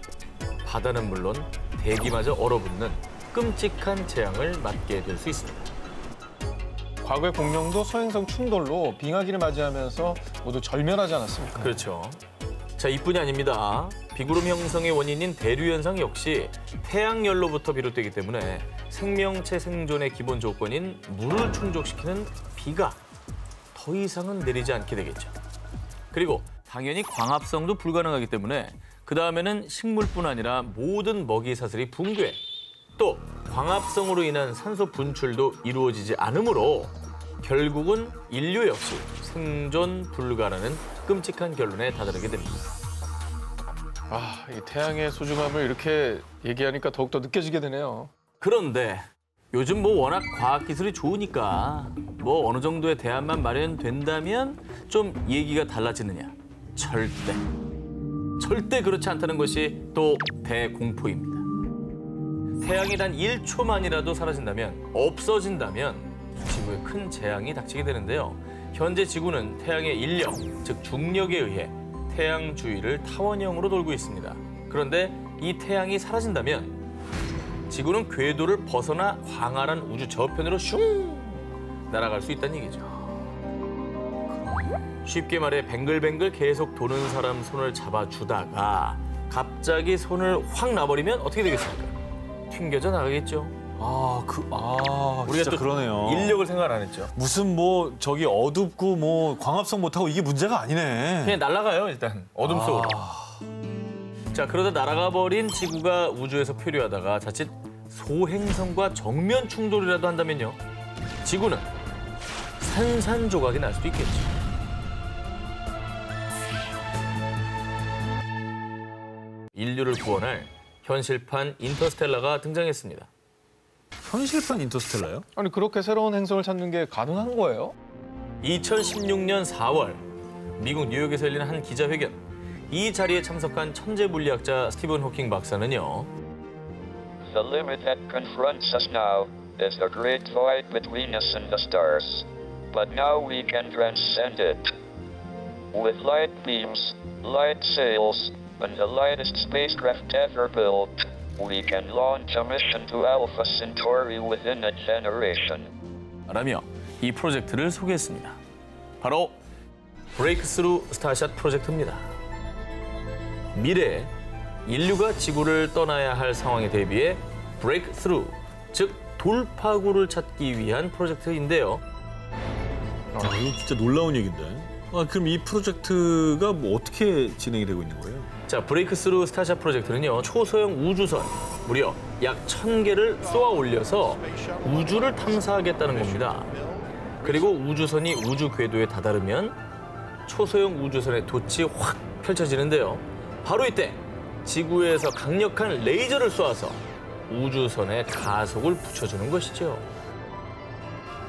바다는 물론 대기마저 얼어붙는 끔찍한 재앙을 맞게 될 수 있습니다. 과거의 공룡도 소행성 충돌로 빙하기를 맞이하면서 모두 절멸하지 않았습니까? 그렇죠. 자, 이뿐이 아닙니다. 비구름 형성의 원인인 대류 현상 역시 태양열로부터 비롯되기 때문에 생명체 생존의 기본 조건인 물을 충족시키는 비가 더 이상은 내리지 않게 되겠죠. 그리고 당연히 광합성도 불가능하기 때문에 그 다음에는 식물뿐 아니라 모든 먹이 사슬이 붕괴, 또 광합성으로 인한 산소 분출도 이루어지지 않으므로 결국은 인류 역시 생존 불가라는 끔찍한 결론에 다다르게 됩니다. 아, 이 태양의 소중함을 이렇게 얘기하니까 더욱더 느껴지게 되네요. 그런데 요즘 뭐 워낙 과학기술이 좋으니까 뭐 어느 정도의 대안만 마련된다면 좀 얘기가 달라지느냐? 절대 그렇지 않다는 것이 또 대공포입니다. 태양이 단 1초만이라도 사라진다면, 없어진다면 지구에 큰 재앙이 닥치게 되는데요. 현재 지구는 태양의 인력, 즉 중력에 의해 태양 주위를 타원형으로 돌고 있습니다. 그런데 이 태양이 사라진다면 지구는 궤도를 벗어나 광활한 우주 저편으로 슝 날아갈 수 있다는 얘기죠. 쉽게 말해 뱅글뱅글 계속 도는 사람 손을 잡아주다가 갑자기 손을 확 놔버리면 어떻게 되겠습니까? 튕겨져 나가겠죠. 우리가 진짜 또 그러네요. 인력을 생각 안 했죠. 무슨 뭐 저기 어둡고 뭐 광합성 못하고 이게 문제가 아니네. 그냥 날아가요, 일단. 어둠 속으로. 자, 그러다 날아가 버린 지구가 우주에서 표류하다가 자칫 소행성과 정면 충돌이라도 한다면요, 지구는 산산조각이 날 수도 있겠죠. 인류를 구원할 현실판 인터스텔라가 등장했습니다. 현실판 인터스텔라요? 아니 그렇게 새로운 행성을 찾는 게 가능한 거예요? 2016년 4월 미국 뉴욕에서 열린 한 기자회견. 이 자리에 참석한 천재 물리학자 스티븐 호킹 박사는요, The limit that confronts us now is the great void between us and the stars. But now we can transcend it. With light beams, light sails, and the lightest spacecraft ever built, we can launch a mission to Alpha Centauri within a generation. 라며 이 프로젝트를 소개했습니다. 바로 브레이크스루 스타샷 프로젝트입니다. 미래에 인류가 지구를 떠나야 할 상황에 대비해 브레이크스루, 즉 돌파구를 찾기 위한 프로젝트인데요. 이거 진짜 놀라운 얘기인데. 그럼 이 프로젝트가 뭐 어떻게 진행이 되고 있는 거예요? 자, 브레이크스루 스타샷 프로젝트는요, 초소형 우주선, 무려 약 1000개를 쏘아 올려서 우주를 탐사하겠다는 겁니다. 그리고 우주선이 우주 궤도에 다다르면 초소형 우주선의 돛이 확 펼쳐지는데요. 바로 이때 지구에서 강력한 레이저를 쏘아서 우주선에 가속을 붙여주는 것이죠.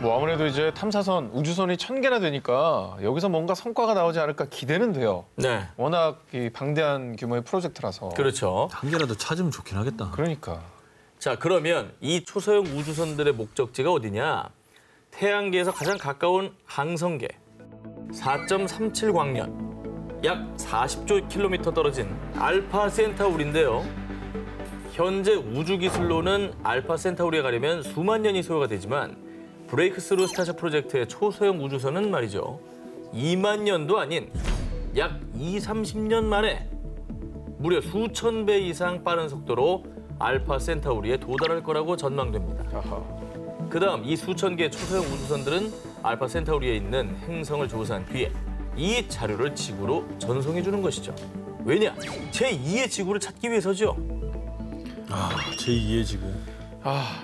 뭐 아무래도 이제 탐사선, 우주선이 1000개나 되니까 여기서 뭔가 성과가 나오지 않을까 기대는 돼요. 네. 워낙 이 방대한 규모의 프로젝트라서. 그렇죠. 한 개라도 찾으면 좋긴 하겠다. 그러니까. 자, 그러면 이 초소형 우주선들의 목적지가 어디냐? 태양계에서 가장 가까운 항성계 4.37 광년, 약 40조 킬로미터 떨어진 알파 센타우리인데요. 현재 우주 기술로는 알파 센타우리에 가려면 수만 년이 소요가 되지만 브레이크스루 스타샷 프로젝트의 초소형 우주선은 말이죠. 2만 년도 아닌 약 20-30년 만에 무려 수천 배 이상 빠른 속도로 알파 센타우리에 도달할 거라고 전망됩니다. 그다음 이 수천 개의 초소형 우주선들은 알파 센타우리에 있는 행성을 조사한 뒤에 이 자료를 지구로 전송해 주는 것이죠. 왜냐? 제2의 지구를 찾기 위해서죠. 제2의 지구.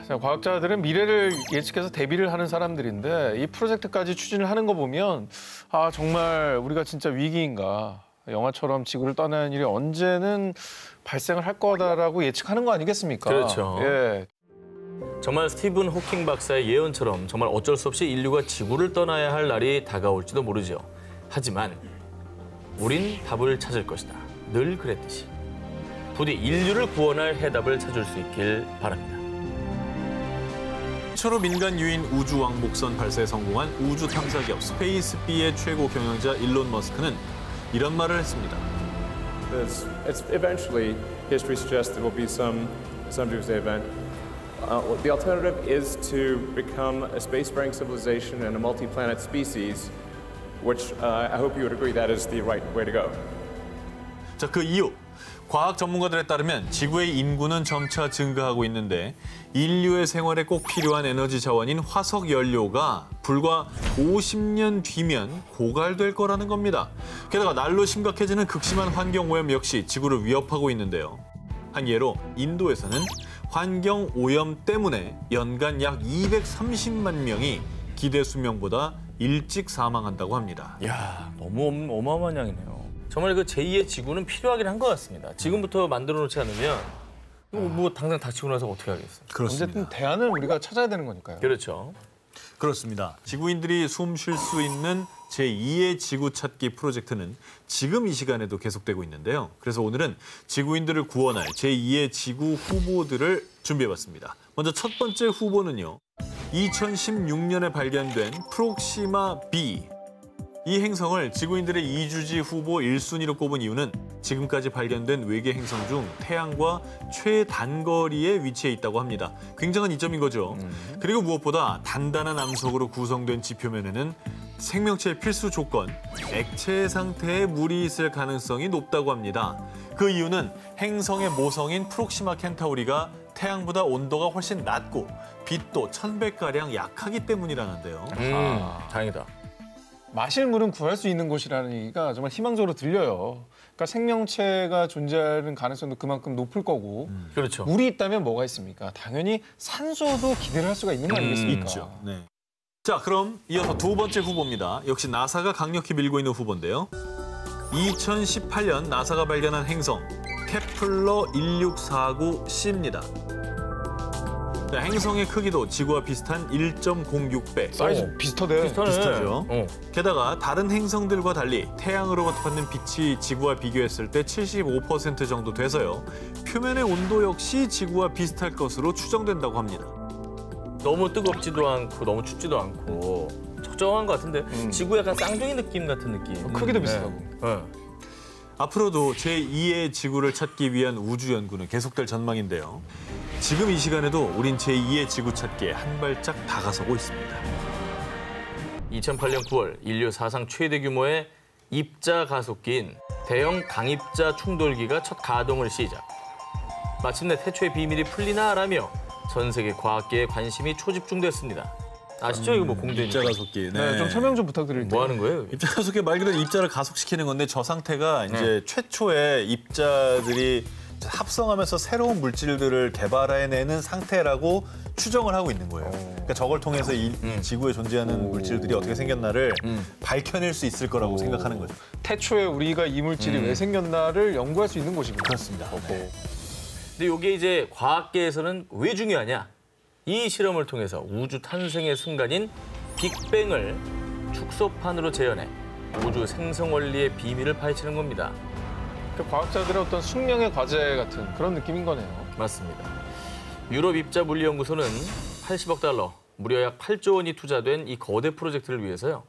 자, 과학자들은 미래를 예측해서 대비를 하는 사람들인데 이 프로젝트까지 추진을 하는 거 보면 정말 우리가 진짜 위기인가. 영화처럼 지구를 떠나는 일이 언제는 발생을 할 거다라고 예측하는 거 아니겠습니까? 그렇죠. 예. 정말 스티븐 호킹 박사의 예언처럼 정말 어쩔 수 없이 인류가 지구를 떠나야 할 날이 다가올지도 모르죠. 하지만 우린 답을 찾을 것이다. 늘 그랬듯이. 부디 인류를 구원할 해답을 찾을 수 있길 바랍니다. 최초로 민간 유인 우주 왕복선 발사에 성공한 우주 탐사 기업 스페이스비의 최고 경영자 일론 머스크는 이런 말을 했습니다. It's eventually history suggests there will be some doomsday event. The alternative is to become a spacefaring civilization and a multi-planet species, which I hope you would agree that is the right way to go. 자, 그 이유. 과학 전문가들에 따르면 지구의 인구는 점차 증가하고 있는데 인류의 생활에 꼭 필요한 에너지 자원인 화석 연료가 불과 50년 뒤면 고갈될 거라는 겁니다. 게다가 날로 심각해지는 극심한 환경 오염 역시 지구를 위협하고 있는데요. 한 예로 인도에서는 환경 오염 때문에 연간 약 230만 명이 기대 수명보다 일찍 사망한다고 합니다. 이야, 너무 어마어마한 양이네요. 정말 그 제2의 지구는 필요하긴 한 것 같습니다. 지금부터 만들어 놓지 않으면 뭐 당장 닥치고 나서 어떻게 하겠어요? 그렇습니다. 어쨌든 대안을 우리가 찾아야 되는 거니까요. 그렇죠. 그렇습니다. 지구인들이 숨 쉴 수 있는 제2의 지구 찾기 프로젝트는 지금 이 시간에도 계속되고 있는데요. 그래서 오늘은 지구인들을 구원할 제2의 지구 후보들을 준비해봤습니다. 먼저 첫 번째 후보는요. 2016년에 발견된 프록시마 B. 이 행성을 지구인들의 이주지 후보 1순위로 꼽은 이유는 지금까지 발견된 외계 행성 중 태양과 최단거리에 위치해 있다고 합니다. 굉장한 이점인 거죠. 그리고 무엇보다 단단한 암석으로 구성된 지표면에는 생명체의 필수 조건, 액체 상태의 물이 있을 가능성이 높다고 합니다. 그 이유는 행성의 모성인 프록시마 켄타우리가 태양보다 온도가 훨씬 낮고 빛도 1000배가량 약하기 때문이라는데요. 다행이다. 마실 물은 구할 수 있는 곳이라는 얘기가 정말 희망적으로 들려요. 그러니까 생명체가 존재하는 가능성도 그만큼 높을 거고. 그렇죠. 물이 있다면 뭐가 있습니까? 당연히 산소도 기대를 할 수가 있는 거 아니겠습니까? 있죠. 네. 자, 그럼 이어서 두 번째 후보입니다. 역시 나사가 강력히 밀고 있는 후보인데요. 2018년 나사가 발견한 행성 케플러 1649c입니다. 행성의 크기도 지구와 비슷한 1.06배. 사이즈 비슷하네. 비슷하죠. 게다가 다른 행성들과 달리 태양으로부터 받는 빛이 지구와 비교했을 때 75% 정도 돼서요. 표면의 온도 역시 지구와 비슷할 것으로 추정된다고 합니다. 너무 뜨겁지도 않고 너무 춥지도 않고 적정한 것 같은데 지구 약간 쌍둥이 느낌 같은 느낌. 크기도 비슷하고. 네. 앞으로도 제2의 지구를 찾기 위한 우주 연구는 계속될 전망인데요. 지금 이 시간에도 우린 제2의 지구 찾기에 한 발짝 다가서고 있습니다. 2008년 9월 인류 사상 최대 규모의 입자 가속기인 대형 강입자 충돌기가 첫 가동을 시작. 마침내 태초의 비밀이 풀리나라며 전 세계 과학계의 관심이 초집중됐습니다. 아시죠? 이거 뭐 공대 입자 가속기. 네, 좀 설명 좀 부탁드릴게요. 뭐 하는 거예요? 입자 가속기 말 그대로 입자를 가속시키는 건데 저 상태가 이제 최초의 입자들이 합성하면서 새로운 물질들을 개발해내는 상태라고 추정을 하고 있는 거예요. 그러니까 저걸 통해서 이 지구에 존재하는 물질들이 어떻게 생겼나를 밝혀낼 수 있을 거라고 생각하는 거죠. 태초에 우리가 이 물질이 왜 생겼나를 연구할 수 있는 곳이군요. 그렇습니다. 근데 이게 이제 과학계에서는 왜 중요하냐? 이 실험을 통해서 우주 탄생의 순간인 빅뱅을 축소판으로 재현해 우주 생성 원리의 비밀을 파헤치는 겁니다. 그 과학자들의 어떤 숙명의 과제 같은 그런 느낌인 거네요. 맞습니다. 유럽 입자 물리연구소는 80억 달러, 무려 약 8조 원이 투자된 이 거대 프로젝트를 위해서요.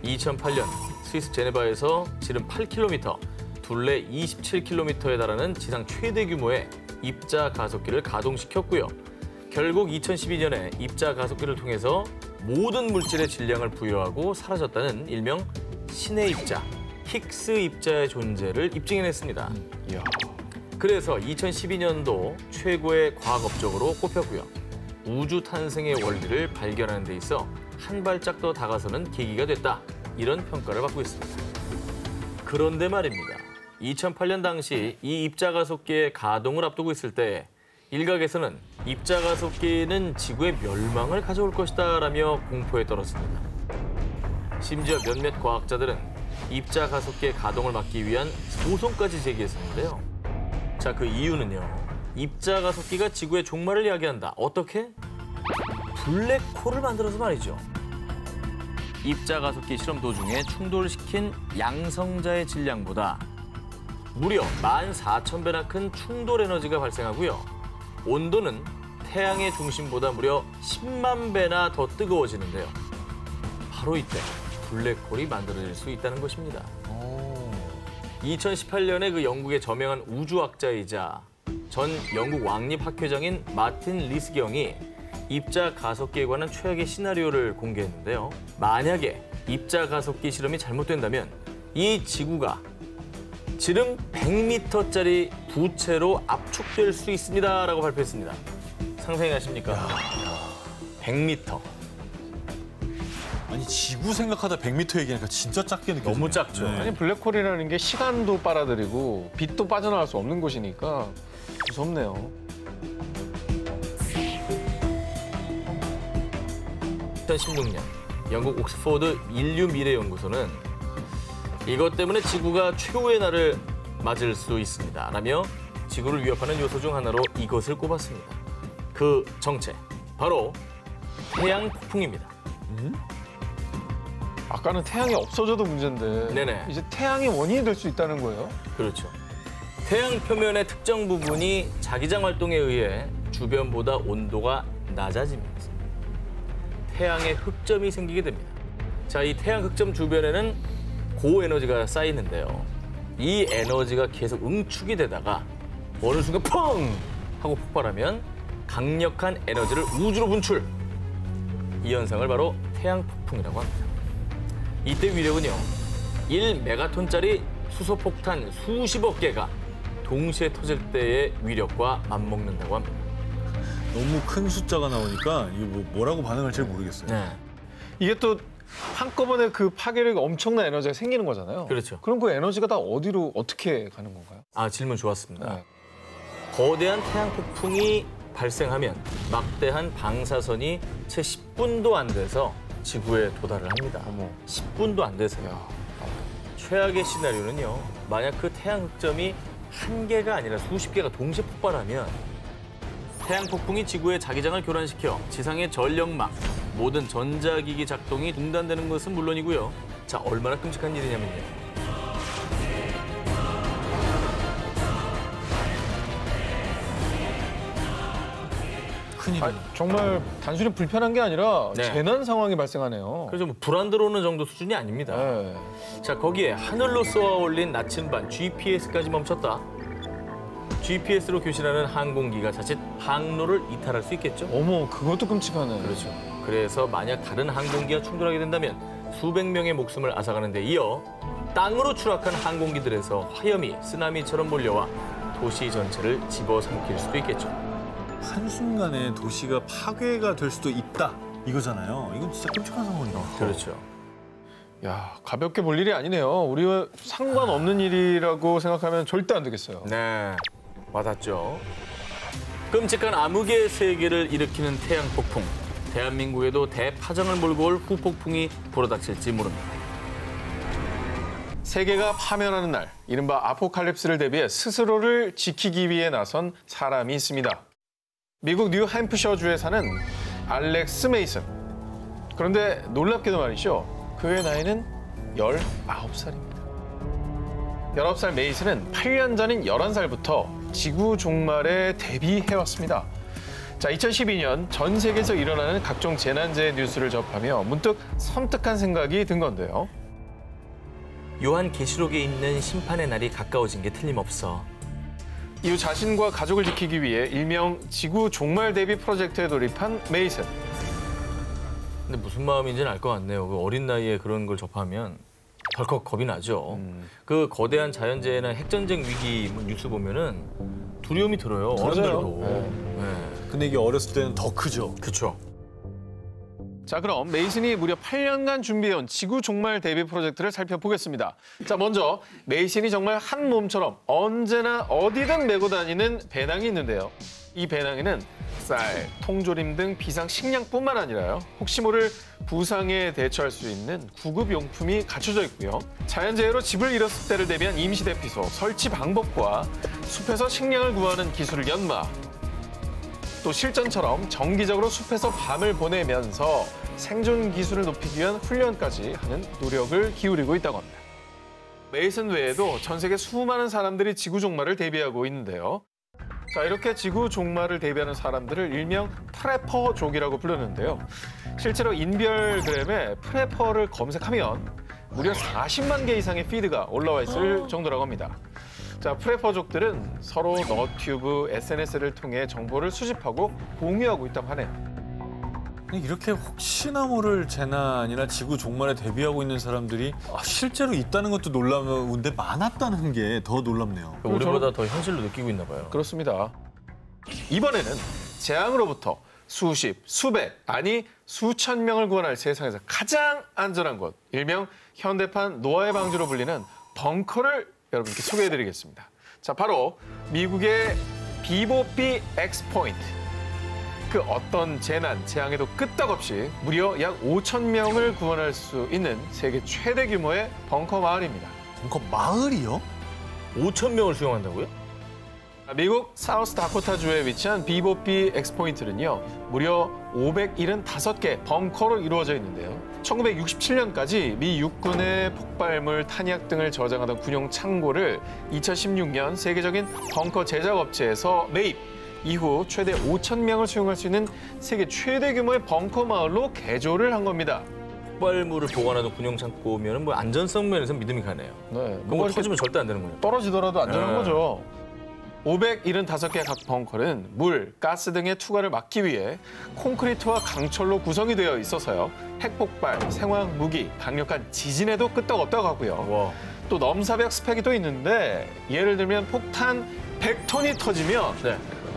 2008년 스위스 제네바에서 지름 8km, 둘레 27km에 달하는 지상 최대 규모의 입자 가속기를 가동시켰고요. 결국 2012년에 입자 가속기를 통해서 모든 물질의 질량을 부여하고 사라졌다는 일명 신의 입자, 힉스 입자의 존재를 입증해냈습니다. 그래서 2012년도 최고의 과학 업적으로 꼽혔고요. 우주 탄생의 원리를 발견하는 데 있어 한 발짝 더 다가서는 계기가 됐다. 이런 평가를 받고 있습니다. 그런데 말입니다. 2008년 당시 이 입자 가속기의 가동을 앞두고 있을 때 일각에서는 입자 가속기는 지구의 멸망을 가져올 것이다라며 공포에 떨었습니다. 심지어 몇몇 과학자들은 입자 가속기의 가동을 막기 위한 소송까지 제기했었는데요. 자, 그 이유는요. 입자 가속기가 지구의 종말을 이야기한다. 어떻게? 블랙홀을 만들어서 말이죠. 입자 가속기 실험 도중에 충돌시킨 양성자의 질량보다 무려 14,000배나 큰 충돌 에너지가 발생하고요. 온도는 태양의 중심보다 무려 10만 배나 더 뜨거워지는데요. 바로 이때 블랙홀이 만들어질 수 있다는 것입니다. 2018년에 그 영국의 저명한 우주학자이자 전 영국 왕립 학회장인 마틴 리스경이 입자 가속기에 관한 최악의 시나리오를 공개했는데요. 만약에 입자 가속기 실험이 잘못된다면 이 지구가 지름 100m짜리 부채로 압축될 수 있습니다라고 발표했습니다. 상상이 가십니까? 100m. 아니 지구 생각하다 100m 얘기하니까 진짜 작게 느껴져요. 너무 작죠. 아니 블랙홀이라는 게 시간도 빨아들이고 빛도 빠져나갈 수 없는 곳이니까 무섭네요. 2016년 영국 옥스포드 인류미래연구소는 이것 때문에 지구가 최후의 날을 맞을 수 있습니다. 라며 지구를 위협하는 요소 중 하나로 이것을 꼽았습니다. 그 정체, 바로 태양 폭풍입니다. 아까는 태양이 없어져도 문제인데 네네. 이제 태양이 원인이 될 수 있다는 거예요? 그렇죠. 태양 표면의 특정 부분이 자기장 활동에 의해 주변보다 온도가 낮아집니다. 태양의 흑점이 생기게 됩니다. 자, 이 태양 흑점 주변에는 고에너지가 쌓이는데요. 이 에너지가 계속 응축이 되다가 어느 순간 펑! 하고 폭발하면 강력한 에너지를 우주로 분출. 이 현상을 바로 태양 폭풍이라고 합니다. 이때 위력은요. 1메가톤짜리 수소폭탄 수십억 개가 동시에 터질 때의 위력과 맞먹는다고 합니다. 너무 큰 숫자가 나오니까 이게 뭐라고 반응을 잘 모르겠어요. 네. 이게 또 한꺼번에 그 파괴력이 엄청난 에너지가 생기는 거잖아요. 그렇죠. 그럼 그 에너지가 다 어디로 어떻게 가는 건가요? 아, 질문 좋았습니다. 네. 거대한 태양 폭풍이 발생하면 막대한 방사선이 채 10분도 안 돼서 지구에 도달을 합니다. 10분도 안 돼서요. 최악의 시나리오는요. 만약 그 태양 흑점이 한 개가 아니라 수십 개가 동시에 폭발하면 태양 폭풍이 지구의 자기장을 교란시켜 지상의 전력망, 모든 전자기기 작동이 중단되는 것은 물론이고요. 자, 얼마나 끔찍한 일이냐면요. 정말 단순히 불편한 게 아니라 네. 재난 상황이 발생하네요. 그래서 뭐 불안 들어오는 정도 수준이 아닙니다. 네. 자, 거기에 하늘로 쏘아 올린 나침반 GPS까지 멈췄다. GPS로 교신하는 항공기가 자칫 항로를 이탈할 수 있겠죠? 어머, 그것도 끔찍하네. 그렇죠. 그래서 만약 다른 항공기와 충돌하게 된다면 수백 명의 목숨을 앗아가는 데 이어 땅으로 추락한 항공기들에서 화염이 쓰나미처럼 몰려와 도시 전체를 집어삼킬 수도 있겠죠. 한순간에 도시가 파괴가 될 수도 있다 이거잖아요. 이건 진짜 끔찍한 상황이에요. 그렇죠. 야, 가볍게 볼 일이 아니네요. 우리와 상관없는 일이라고 생각하면 절대 안 되겠어요. 네. 와닿죠. 끔찍한 암흑의 세계를 일으키는 태양 폭풍. 대한민국에도 대파장을 몰고 올 후폭풍이 불어닥칠지 모릅니다. 세계가 파멸하는 날, 이른바 아포칼립스를 대비해 스스로를 지키기 위해 나선 사람이 있습니다. 미국 뉴햄프셔주에 사는 알렉스 메이슨. 그런데 놀랍게도 말이죠. 그의 나이는 19살입니다. 19살 메이슨은 8년 전인 11살부터 지구 종말에 대비해왔습니다. 자, 2012년 전 세계에서 일어나는 각종 재난재해 뉴스를 접하며 문득 섬뜩한 생각이 든 건데요. 요한계시록에 있는 심판의 날이 가까워진 게 틀림없어. 이후 자신과 가족을 지키기 위해 일명 지구 종말 대비 프로젝트에 돌입한 메이슨. 근데 무슨 마음인지는 알 것 같네요. 그 어린 나이에 그런 걸 접하면 덜컥 겁이 나죠. 그 거대한 자연재해나 핵전쟁 위기 뉴스 보면은 두려움이 들어요. 어른들도. 네. 근데 이게 어렸을 때는 더 크죠. 그렇죠. 자, 그럼 메이슨이 무려 8년간 준비해온 지구 종말 대비 프로젝트를 살펴보겠습니다. 자, 먼저 메이슨이 정말 한 몸처럼 언제나 어디든 메고 다니는 배낭이 있는데요. 이 배낭에는 쌀, 통조림 등 비상 식량뿐만 아니라요. 혹시 모를 부상에 대처할 수 있는 구급용품이 갖춰져 있고요. 자연재해로 집을 잃었을 때를 대비한 임시대피소, 설치 방법과 숲에서 식량을 구하는 기술을 연마, 또 실전처럼 정기적으로 숲에서 밤을 보내면서 생존 기술을 높이기 위한 훈련까지 하는 노력을 기울이고 있다고 합니다. 메이슨 외에도 전 세계 수많은 사람들이 지구 종말을 대비하고 있는데요. 자, 이렇게 지구 종말을 대비하는 사람들을 일명 프레퍼족이라고 부르는데요. 실제로 인별그램에 프레퍼를 검색하면 무려 40만 개 이상의 피드가 올라와 있을 정도라고 합니다. 자, 프레퍼족들은 서로 너튜브, SNS를 통해 정보를 수집하고 공유하고 있다고 하네요. 이렇게 혹시나 모를 재난이나 지구 종말에 대비하고 있는 사람들이 실제로 있다는 것도 놀라운데 많았다는 게 더 놀랍네요. 우리보다 더 현실로 느끼고 있나 봐요. 그렇습니다. 이번에는 재앙으로부터 수십, 수백, 아니 수천 명을 구원할 세상에서 가장 안전한 곳, 일명 현대판 노아의 방주로 불리는 벙커를 여러분께 소개해드리겠습니다. 자, 바로 미국의 비보피 엑스포인트. 그 어떤 재난, 재앙에도 끄떡없이 무려 약 5천 명을 구원할 수 있는 세계 최대 규모의 벙커 마을입니다. 벙커 마을이요? 5천 명을 수용한다고요? 미국 사우스 다코타주에 위치한 비보피 엑스포인트는요, 무려 575개 벙커로 이루어져 있는데요. 1967년까지 미 육군의 폭발물, 탄약 등을 저장하던 군용 창고를 2016년 세계적인 벙커 제작 업체에서 매입, 이후 최대 5천 명을 수용할 수 있는 세계 최대 규모의 벙커 마을로 개조를 한 겁니다. 폭발물을 보관하던 군용 창고면 뭐 안전성 면에서 믿음이 가네요. 네, 그거 터지면 절대 안 되는군요. 떨어지더라도 안전한 거죠. 575개 각 벙커는 물, 가스 등의 투과를 막기 위해 콘크리트와 강철로 구성이 되어 있어서요. 핵폭발, 생화학 무기, 강력한 지진에도 끄떡없다고 하고요. 와. 또 넘사벽 스펙이 또 있는데 예를 들면 폭탄 100톤이 터지면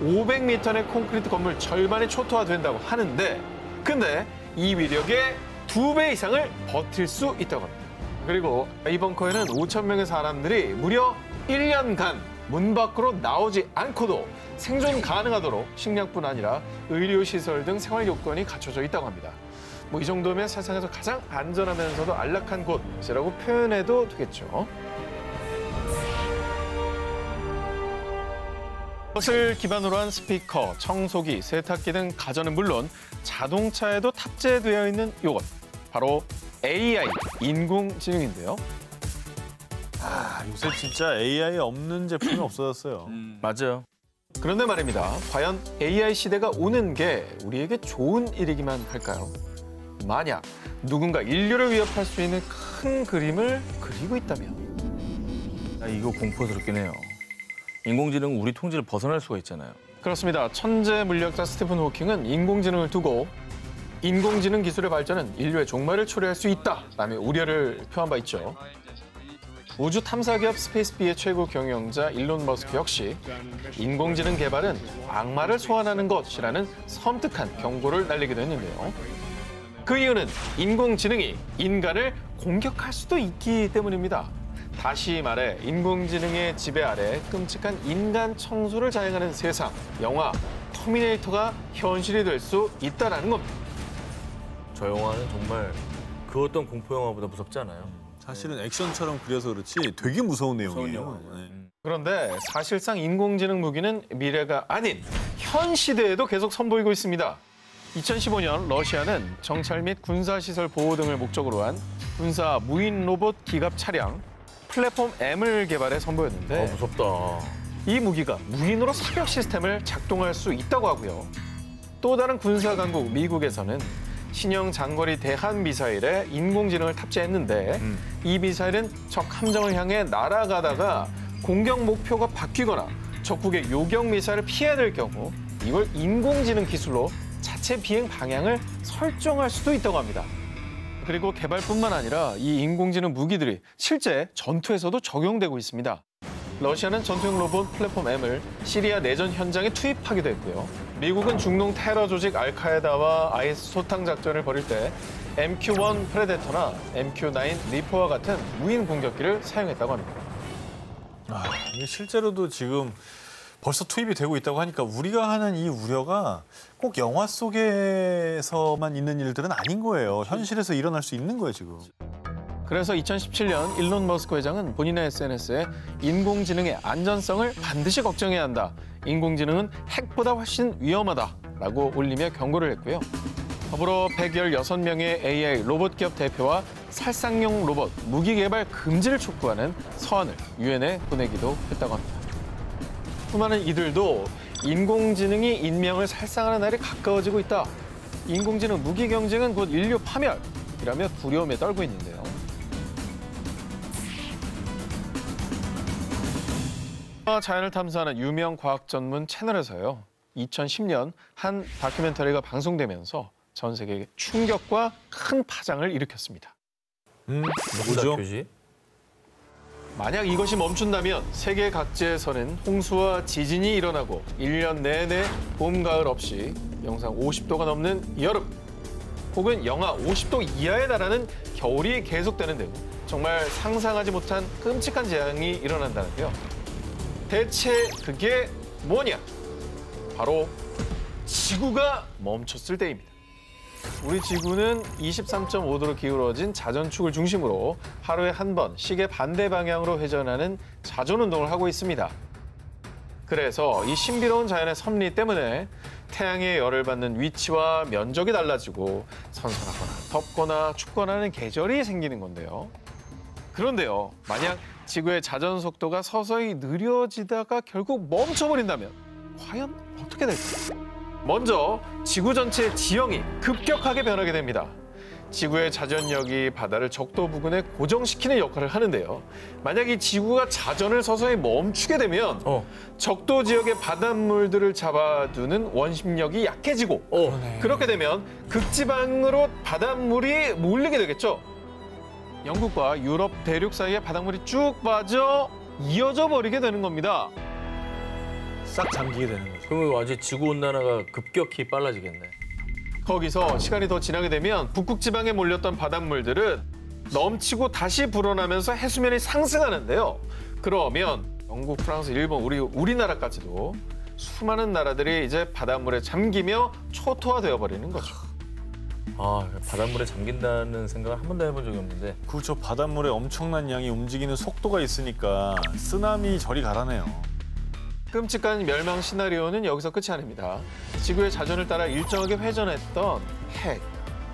500m 의 콘크리트 건물 절반이 초토화된다고 하는데, 근데 이 위력의 2배 이상을 버틸 수 있다고 합니다. 그리고 이 벙커에는 5천 명의 사람들이 무려 1년간 문 밖으로 나오지 않고도 생존 가능하도록 식량뿐 아니라 의료시설 등 생활 요건이 갖춰져 있다고 합니다. 뭐 이 정도면 세상에서 가장 안전하면서도 안락한 곳이라고 표현해도 되겠죠. 이것을 기반으로 한 스피커, 청소기, 세탁기 등 가전은 물론 자동차에도 탑재되어 있는 이것, 바로 AI, 인공지능인데요. 요새 진짜 AI 없는 제품이 없어졌어요. 맞아요. 그런데 말입니다. 과연 AI 시대가 오는 게 우리에게 좋은 일이기만 할까요? 만약 누군가 인류를 위협할 수 있는 큰 그림을 그리고 있다면? 이거 공포스럽긴 해요. 인공지능은 우리 통제를 벗어날 수가 있잖아요. 그렇습니다. 천재 물리학자 스티븐 호킹은 인공지능을 두고 인공지능 기술의 발전은 인류의 종말을 초래할 수 있다라며 우려를 표한 바 있죠. 우주 탐사 기업 스페이스비의 최고 경영자 일론 머스크 역시 인공지능 개발은 악마를 소환하는 것이라는 섬뜩한 경고를 날리기도 했는데요. 그 이유는 인공지능이 인간을 공격할 수도 있기 때문입니다. 다시 말해 인공지능의 지배 아래 끔찍한 인간 청소를 자행하는 세상, 영화 터미네이터가 현실이 될 수 있다는 겁니다. 저 영화는 정말 그 어떤 공포 영화보다 무섭지 않아요? 사실은 액션처럼 그려서 그렇지 되게 무서운 내용이에요. 그런데 사실상 인공지능 무기는 미래가 아닌 현 시대에도 계속 선보이고 있습니다. 2015년 러시아는 정찰 및 군사시설 보호 등을 목적으로 한 군사 무인 로봇 기갑 차량 플랫폼 M을 개발해 선보였는데 무섭다. 이 무기가 무인으로 사격 시스템을 작동할 수 있다고 하고요. 또 다른 군사 강국 미국에서는 신형 장거리 대한 미사일에 인공지능을 탑재했는데 이 미사일은 적 함정을 향해 날아가다가 공격 목표가 바뀌거나 적국의 요격 미사일을 피해야 될 경우 이걸 인공지능 기술로 자체 비행 방향을 설정할 수도 있다고 합니다. 그리고 개발뿐만 아니라 이 인공지능 무기들이 실제 전투에서도 적용되고 있습니다. 러시아는 전투용 로봇 플랫폼 M을 시리아 내전 현장에 투입하기도 했고요. 미국은 중동 테러 조직 알카에다와 IS 소탕 작전을 벌일 때 MQ-1 프레데터나 MQ-9 리퍼와 같은 무인 공격기를 사용했다고 합니다. 이게 실제로도 지금 벌써 투입이 되고 있다고 하니까 우리가 하는 이 우려가 꼭 영화 속에서만 있는 일들은 아닌 거예요. 현실에서 일어날 수 있는 거예요, 지금. 그래서 2017년 일론 머스크 회장은 본인의 SNS에 인공지능의 안전성을 반드시 걱정해야 한다. 인공지능은 핵보다 훨씬 위험하다라고 올리며 경고를 했고요. 더불어 116명의 AI 로봇 기업 대표와 살상용 로봇 무기 개발 금지를 촉구하는 서한을 유엔에 보내기도 했다고 합니다. 수많은 이들도 인공지능이 인명을 살상하는 날이 가까워지고 있다. 인공지능 무기 경쟁은 곧 인류 파멸이라며 두려움에 떨고 있는데요. 자연을 탐사하는 유명 과학 전문 채널에서요. 2010년 한 다큐멘터리가 방송되면서 전 세계에 충격과 큰 파장을 일으켰습니다. 누구죠? 만약 이것이 멈춘다면 세계 각지에서는 홍수와 지진이 일어나고 1년 내내 봄, 가을 없이 영상 50도가 넘는 여름 혹은 영하 50도 이하에 달하는 겨울이 계속되는데요. 정말 상상하지 못한 끔찍한 재앙이 일어난다는데요. 대체 그게 뭐냐? 바로 지구가 멈췄을 때입니다. 우리 지구는 23.5도로 기울어진 자전축을 중심으로 하루에 한 번 시계 반대 방향으로 회전하는 자전운동을 하고 있습니다. 그래서 이 신비로운 자연의 섭리 때문에 태양의 열을 받는 위치와 면적이 달라지고 선선하거나 덥거나 춥거나 하는 계절이 생기는 건데요. 그런데요, 만약 지구의 자전 속도가 서서히 느려지다가 결국 멈춰버린다면 과연 어떻게 될까요? 먼저 지구 전체의 지형이 급격하게 변하게 됩니다. 지구의 자전력이 바다를 적도 부근에 고정시키는 역할을 하는데요. 만약 이 지구가 자전을 서서히 멈추게 되면 적도 지역의 바닷물들을 잡아두는 원심력이 약해지고 그렇게 되면 극지방으로 바닷물이 몰리게 되겠죠. 영국과 유럽 대륙 사이에 바닷물이 쭉 빠져 이어져 버리게 되는 겁니다. 싹 잠기게 되는 거죠. 그러면 완전 지구온난화가 급격히 빨라지겠네. 거기서 시간이 더 지나게 되면 북극 지방에 몰렸던 바닷물들은 넘치고 다시 불어나면서 해수면이 상승하는데요. 그러면 영국, 프랑스, 일본, 우리나라까지도 수많은 나라들이 이제 바닷물에 잠기며 초토화되어 버리는 거죠. 아, 바닷물에 잠긴다는 생각을 한 번도 해본 적이 없는데. 그렇죠. 바닷물에 엄청난 양이 움직이는 속도가 있으니까 쓰나미 저리 가라네요. 끔찍한 멸망 시나리오는 여기서 끝이 아닙니다. 지구의 자전을 따라 일정하게 회전했던 핵,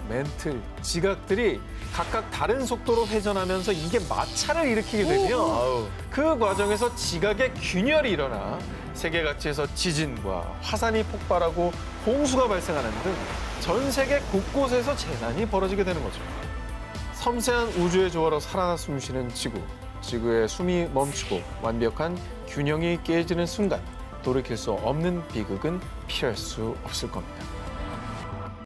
멘틀, 지각들이 각각 다른 속도로 회전하면서 이게 마찰을 일으키게 되면 그 과정에서 지각의 균열이 일어나 세계 각지에서 지진과 화산이 폭발하고 홍수가 발생하는 등 전 세계 곳곳에서 재난이 벌어지게 되는 거죠. 섬세한 우주의 조화로 살아나 숨쉬는 지구. 지구의 숨이 멈추고 완벽한 균형이 깨지는 순간 돌이킬 수 없는 비극은 피할 수 없을 겁니다.